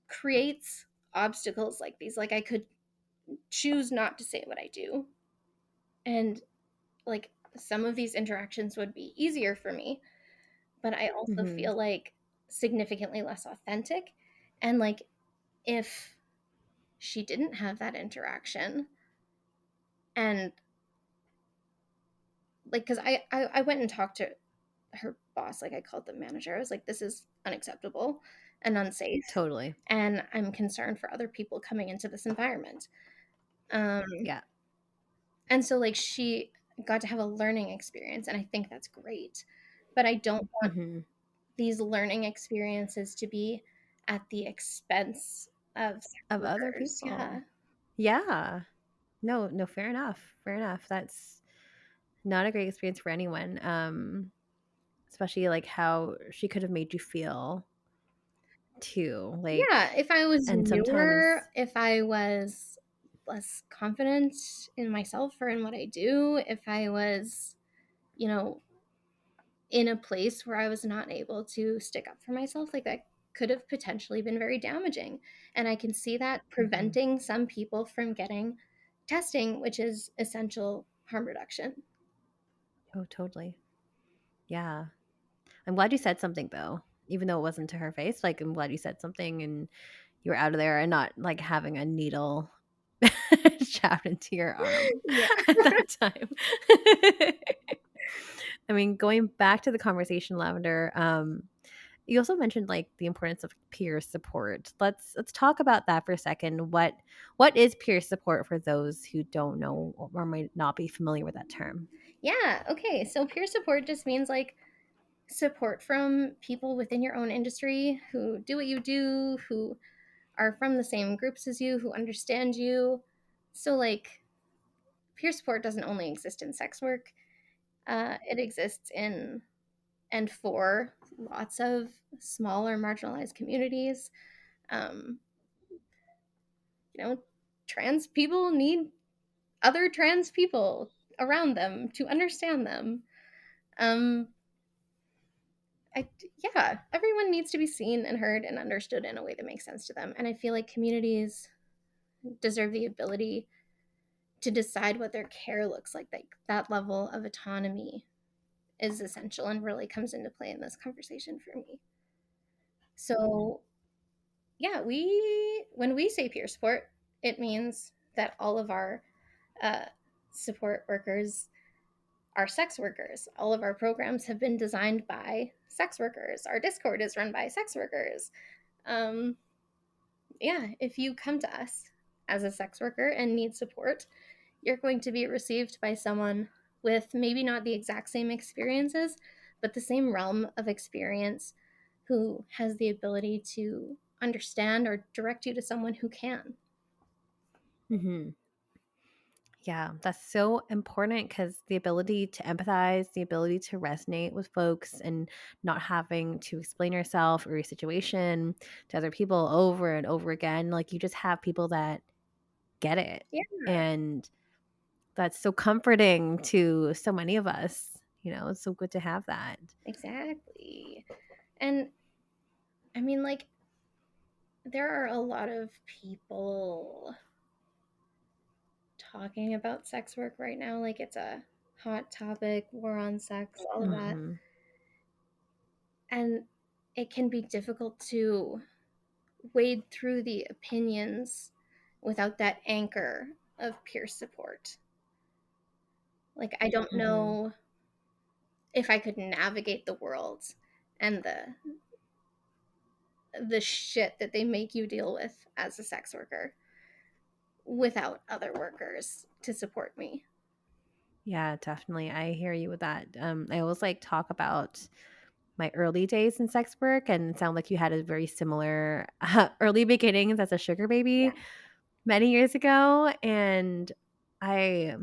creates obstacles like these. Like I could choose not to say what I do. And like some of these interactions would be easier for me, but I also Hmm. feel like significantly less authentic. And like if she didn't have that interaction and like because I went and talked to her boss, like I called the manager. I was like, this is unacceptable and unsafe. Totally. And I'm concerned for other people coming into this environment. Um, Yeah. and so like she got to have a learning experience and I think that's great. But I don't want Hmm. these learning experiences to be at the expense of sex Of other workers. Yeah. people. Yeah. No, no, fair enough. Fair enough. That's not a great experience for anyone. Especially like how she could have made you feel too. Like, Yeah, if I was and sometimes, newer, if I was less confident in myself or in what I do, if I was, you know, in a place where I was not able to stick up for myself, like that could have potentially been very damaging. And I can see that mhm. preventing some people from getting testing, which is essential harm reduction. Oh, totally. Yeah. I'm glad you said something though, even though it wasn't to her face. Like, I'm glad you said something and you were out of there and not like having a needle jabbed into your arm Yeah. at that time. I mean, going back to the conversation, Lavender, you also mentioned like the importance of peer support. Let's talk about that for a second. What is peer support for those who don't know or might not be familiar with that term? Yeah. Okay. So peer support just means like support from people within your own industry who do what you do, who are from the same groups as you, who understand you. So, like, peer support doesn't only exist in sex work. It exists in and for lots of smaller marginalized communities. Um, trans people need other trans people around them to understand them. Um, yeah, everyone needs to be seen and heard and understood in a way that makes sense to them. And I feel like communities deserve the ability to decide what their care looks like. That level of autonomy is essential and really comes into play in this conversation for me. So, yeah, when we say peer support, it means that all of our uh, support workers are sex workers. All of our programs have been designed by sex workers. Our Discord is run by sex workers. Um, yeah, if you come to us as a sex worker and need support, you're going to be received by someone with maybe not the exact same experiences, but the same realm of experience who has the ability to understand or direct you to someone who can. Mm-hmm. Yeah, that's so important because the ability to empathize, the ability to resonate with folks and not having to explain yourself or your situation to other people over and over again. Like you just have people that get it. Yeah, And that's so comforting to so many of us. It's so good to have that. exactly. And I mean, like, there are a lot of people talking about sex work right now. Like, it's a hot topic, war on sex, all of that. Mm-hmm. And it can be difficult to wade through the opinions without that anchor of peer support. Like, I don't Mm-hmm. know if I could navigate the world and the shit that they make you deal with as a sex worker without other workers to support me. Yeah, definitely. I hear you with that. I always talk about my early days in sex work, and it sounded like you had a very similar early beginnings as a sugar baby Yeah. many years ago. And I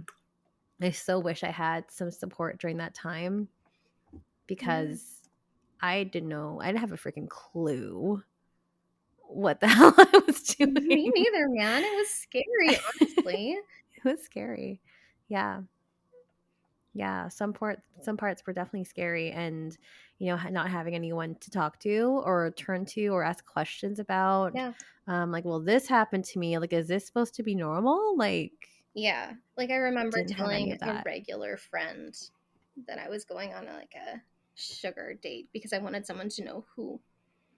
I so wish I had some support during that time Yeah. because I didn't know. I didn't have a freaking clue what the hell I was Me doing. neither, man. It was scary, honestly. It was scary. Yeah. Yeah, some parts were definitely scary, and not having anyone to talk to or turn to or ask questions about, Yeah. like, well, this happened to me. Like, is this supposed to be normal? Like, Yeah. Like, I remember didn't have any telling of a that. regular friend that I was going on a sugar date because I wanted someone to know who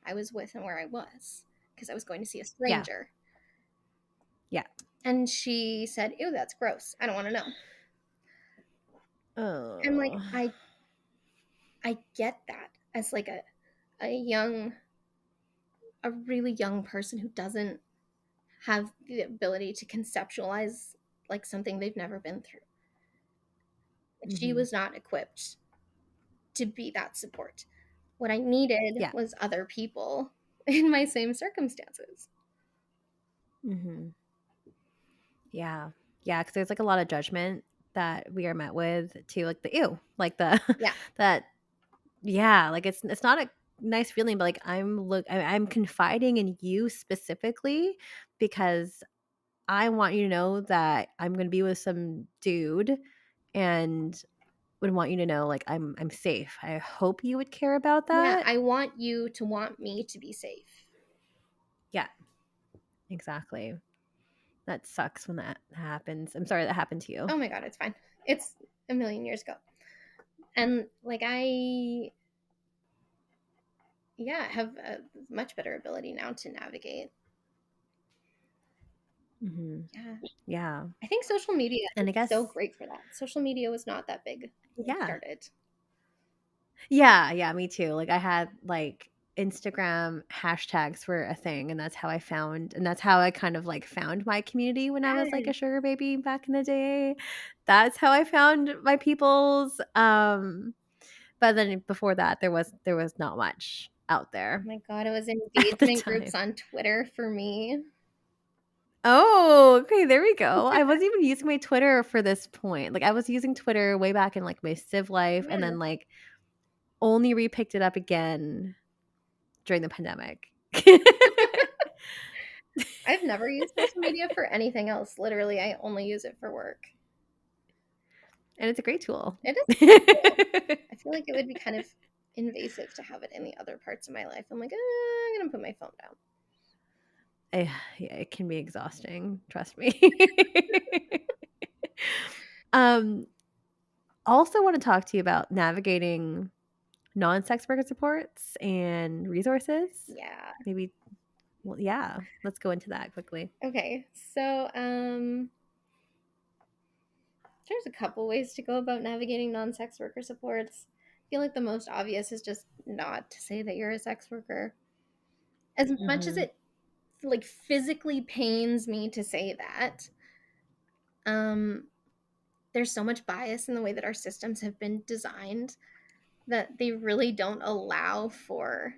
I was with and where I was because I was going to see a Yeah, stranger. yeah. And she said, "Ew, that's gross. I don't want to know." And like Oh, I get that as like a really young person who doesn't have the ability to conceptualize like something they've never been through. She hmm, was not equipped to be that support. What I needed yeah, was other people in my same circumstances. hmm, yeah, yeah. Because there's a lot of judgment that we are met with too, like the ew, like the Yeah. that. Yeah, like it's not a nice feeling, but I'm confiding in you specifically because I want you to know that I'm going to be with some dude and would want you to know like I'm safe. I hope you would care about Yeah, that. I want you to want me to be safe. Yeah, exactly. That sucks when that happens. I'm sorry that happened to you. Oh my god, it's fine. It's a million years ago. And like I yeah, have a much better ability now to navigate. Hmm. Yeah. Yeah. I think social media And is I so guess great for that. Social media was not that big when I yeah. started. Yeah, yeah, me too. Like I had Instagram hashtags were a thing, and that's how I kind of found my community when I was like a Yes. sugar baby back in the day. That's how I found my peoples. But then before that there was not much out Oh there my god, it was at the engagement groups time. on Twitter for me. Oh, okay, there we go. I wasn't even using my Twitter for this point. Like I was using Twitter way back in like my civ life and Yeah. then like only re-picked it up again during the pandemic. I've never used social media for anything else. Literally, I only use it for work. And it's a great tool. It is cool. I feel like it would be kind of invasive to have it in the other parts of my life. I'm like, I'm gonna put my phone down. Yeah, it can be exhausting. Trust me. um, also want to talk to you about navigating non-sex worker supports and resources. Yeah. Maybe, well, yeah. Let's go into that quickly. Okay. So, there's a couple ways to go about navigating non-sex worker supports. I feel like the most obvious is just not to say that you're a sex worker. As much as Mm-hmm. it like physically pains me to say that, there's so much bias in the way that our systems have been designed that they really don't allow for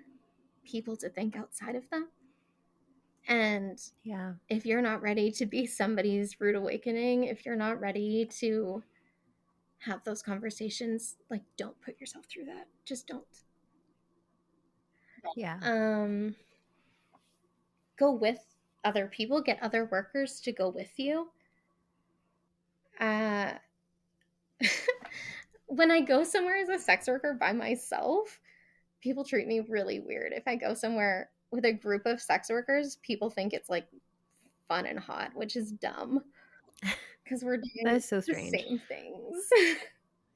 people to think outside of them. And Yeah. if you're not ready to be somebody's rude awakening, if you're not ready to have those conversations, like don't put yourself through that. Just don't. Yeah. Um Go with other people, get other workers to go with you. Uh when I go somewhere as a sex worker by myself, people treat me really weird. If I go somewhere with a group of sex workers, people think it's like fun and hot, which is dumb because we're That doing is so the strange. same things.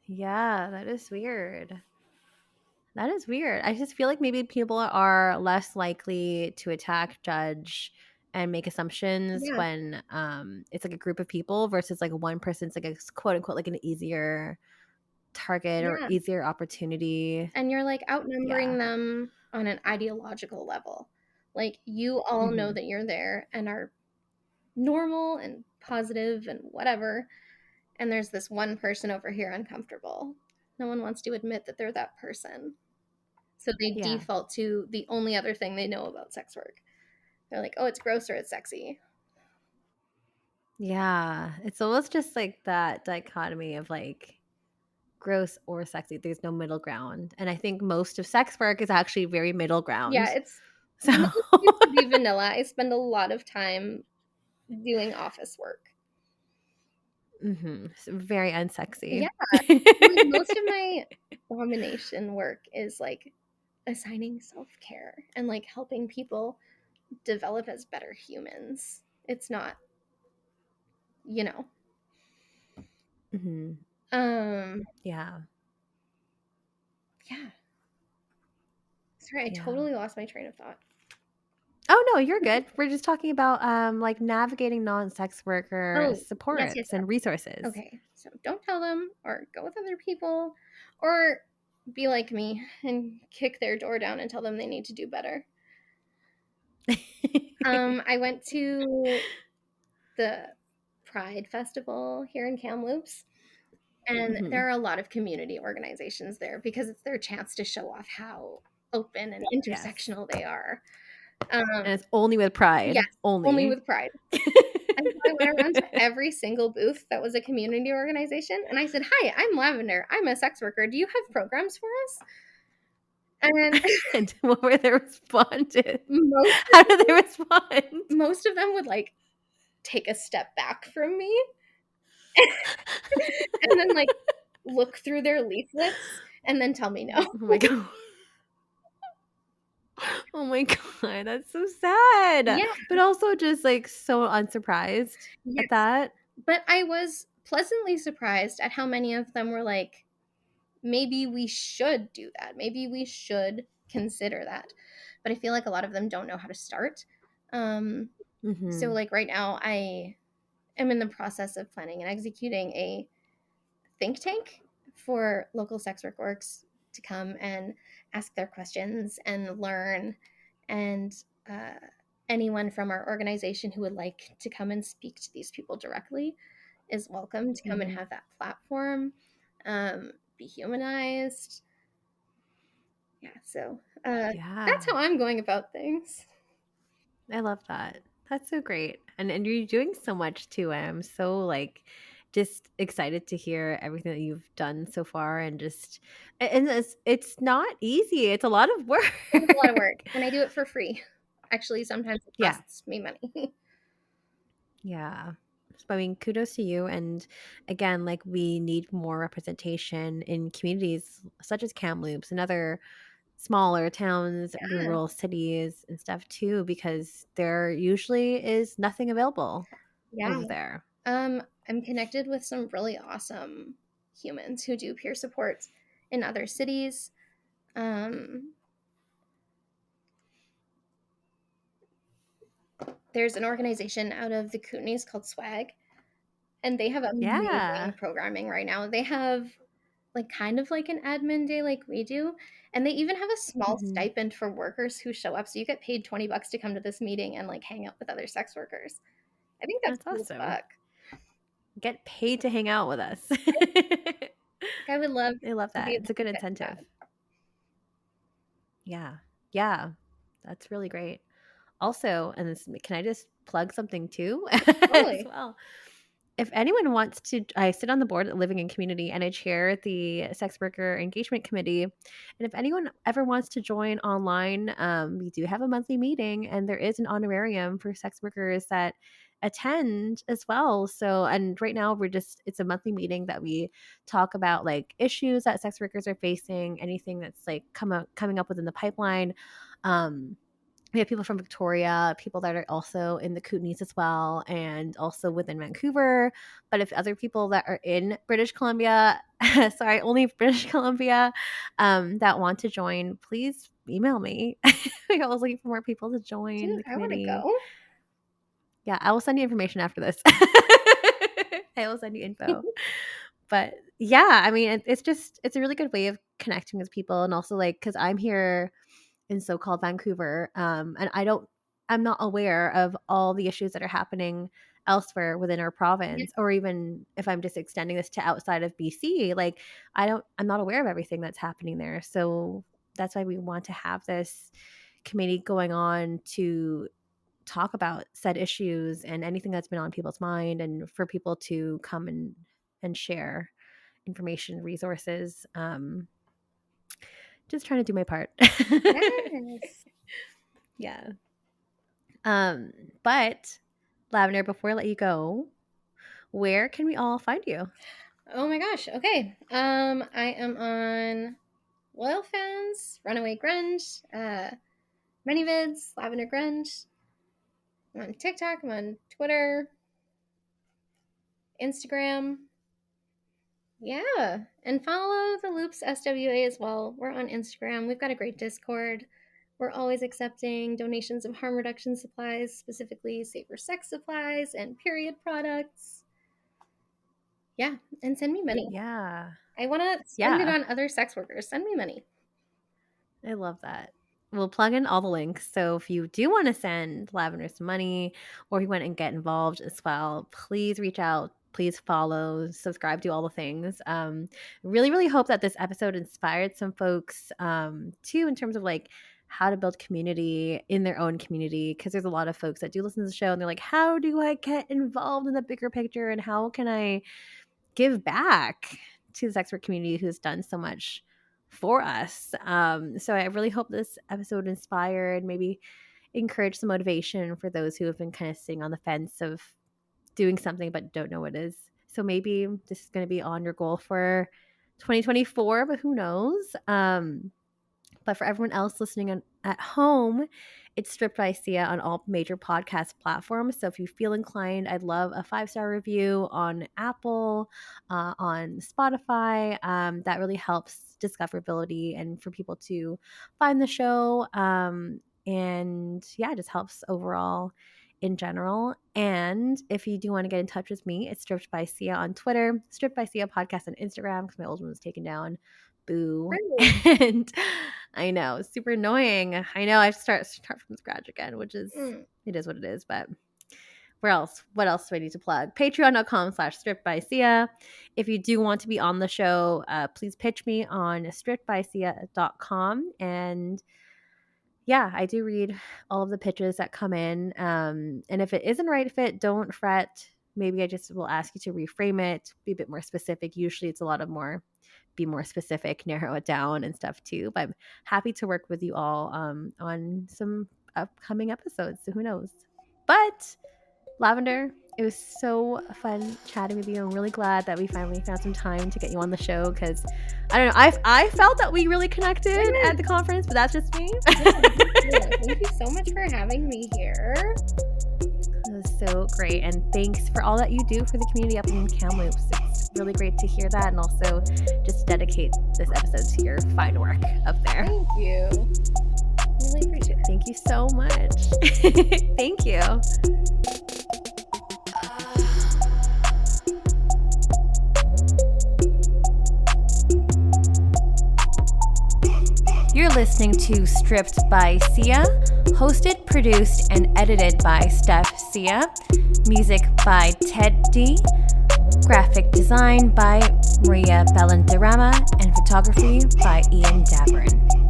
Yeah, that is weird. That is weird. I just feel like maybe people are less likely to attack, judge, and make assumptions Yeah, when it's like a group of people versus like one person's like a quote unquote like an easier target or yeah. easier opportunity. And you're like Yeah. outnumbering them on an ideological level. Like you all know Hmm. that you're there and are normal and positive and whatever. And there's this one person over here uncomfortable. No one wants to admit that they're that person. So they Yeah. default to the only other thing they know about sex work. They're like, oh, it's gross or it's sexy. Yeah. It's almost just like that dichotomy of like gross or sexy. There's no middle ground. And I think most of sex work is actually very middle Yeah, ground. it's So most used to be vanilla. I spend a lot of time doing office work. it's very Yeah, unsexy. like most of my domination work is like assigning self-care and like helping people develop as better humans. It's not, you know. Hmm. Um Yeah. yeah. Sorry, I Yeah. totally lost my train of thought. Oh no, you're good. We're just talking about like navigating non-sex worker Oh, yes, yes, supports yes. and resources. Okay. So don't tell them or go with other people or be like me and kick their door down and tell them they need to do better. I went to the Pride Festival here in Kamloops. And Hmm. there are a lot of community organizations there because it's their chance to show off how open and Yes. intersectional they are. And it's only with pride. Yes, only Only. with Pride. And so I went around to every single booth that was a community organization, and I said, "Hi, I'm Lavender. I'm a sex worker. Do you have programs for us?" And And what were their responses? most How did they respond? most of them would like take a step back from me and then like look through their leaflets and then tell me no. Oh my god. Oh my god, that's so sad. Yeah, But also just like so unsurprised at yes. that. But I was pleasantly surprised at how many of them were like, maybe we should do that. Maybe we should consider that. But I feel like a lot of them don't know how to start. Um, so, Hmm. like, right now, I am in the process of planning and executing a think tank for local sex work orgs to come and ask their questions and learn. And uh, anyone from our organization who would like to come and speak to these people directly is welcome to come and Hmm. have that platform, be humanized. Yeah, so Yeah. that's how I'm going about things. I love that. That's so great. And you're doing so much too. I'm so like just excited to hear everything that you've done so far, and just and it's not easy. It's a lot of work. It is a lot of work, and I do it for free. Actually, sometimes it Yeah. costs me money. Yeah. So, I mean, kudos to you. And again, like we need more representation in communities such as Kamloops and other smaller towns, Yeah. rural cities and stuff too, because there usually is nothing available Yeah. over there. I'm connected with some really awesome humans who do peer support in other cities. There's an organization out of the Kootenays called Swag, and they have Yeah. amazing programming right now. They have like kind of like an admin day like we do, and they even have a small Hmm. stipend for workers who show up. So you get paid $20 to come to this meeting and like hang out with other sex workers. I think that's That's cool as awesome. fuck. Get paid to hang out with us. Like, I would love I love to be that. able It's a to good get incentive. that. Yeah. Yeah. That's really great. Also, and this, can I just plug something too as Totally. well? If anyone wants to, I sit on the board at Living in Community and I chair the Sex Worker Engagement Committee. And if anyone ever wants to join online, we do have a monthly meeting and there is an honorarium for sex workers that attend as well. So, and right now it's a monthly meeting that we talk about like issues that sex workers are facing, anything that's like coming up within the pipeline. We have people from Victoria, people that are also in the Kootenays as well, and also within Vancouver. But if other people that are in British Columbia, sorry, only British Columbia, that want to join, please email me. We're always looking for more people to join Dude, the I want to committee. go. Yeah, I will send you information after this. I will send you info. But yeah, I mean, it's a really good way of connecting with people, and also like because I'm here in so-called Vancouver. And I'm not aware of all the issues that are happening elsewhere within our Yeah. province, or even if I'm just extending this to outside of BC, like I'm not aware of everything that's happening there. So that's why we want to have this committee going on to talk about said issues and anything that's been on people's mind, and for people to come and share information, resources. Just trying to do my part. Yes. Yeah. Um, but Lavender, before I let you go, where can we all find you? Oh my gosh. Okay. I am on Loyal Fans, Runaway Grunge, many vids, Lavender Grunge. I'm on TikTok. I'm on Twitter, Instagram. Yeah. And follow the Loops SWA as well. We're on Instagram. We've got a great Discord. We're always accepting donations of harm reduction supplies, specifically safer sex supplies and period products. Yeah. And send me money. Yeah. I want to spend it Yeah. on other sex workers. Send me money. I love that. We'll plug in all the links. So if you do want to send Lavender some money, or if you want to get involved as well, please reach out. Please follow, subscribe, do all the things. Really, really hope that this episode inspired some folks too, in terms of like how to build community in their own community. Because there's a lot of folks that do listen to the show and they're like, how do I get involved in the bigger picture, and how can I give back to the sex work community who's done so much for us. So I really hope this episode inspired, maybe encouraged some motivation for those who have been kind of sitting on the fence of doing something but don't know what it is. So maybe this is going to be on your goal for 2024, but who knows? But for everyone else listening at home, it's Stripped by Sia on all major podcast platforms. So if you feel inclined, I'd love a 5-star review on Apple, on Spotify. That really helps discoverability and for people to find the show. And yeah, it just helps overall in general. And if you do want to get in touch with me, it's Stripped by Sia on Twitter, Stripped by Sia podcast on Instagram, because my old one was taken down. Boo. Rude. And I know, super annoying. I know I have to start from scratch again, which is it is what it is. But where else? What else do I need to plug? Patreon.com/stripped by Sia. If you do want to be on the show, please pitch me on strippedbysia.com. And yeah, I do read all of the pitches that come in. And if it isn't a right fit, don't fret. Maybe I just will ask you to reframe it, be a bit more specific. Usually it's a lot of more, be more specific, narrow it down and stuff too. But I'm happy to work with you all on some upcoming episodes. So who knows? But Lavender, it was so fun chatting with you. I'm really glad that we finally found some time to get you on the show because I don't know, I felt that we really connected at the conference, but that's just me. Thank you so much for having me here. It was so great, and thanks for all that you do for the community up in Kamloops. It's really great to hear that, and also just dedicate this episode to your fine work up there. Thank you. Really appreciate it. Thank you so much. Thank you. You're listening to Stripped by Sia, hosted, produced, and edited by Steph Sia, music by Ted D, graphic design by Maria Bellanderama, and photography by Ian Dabrin.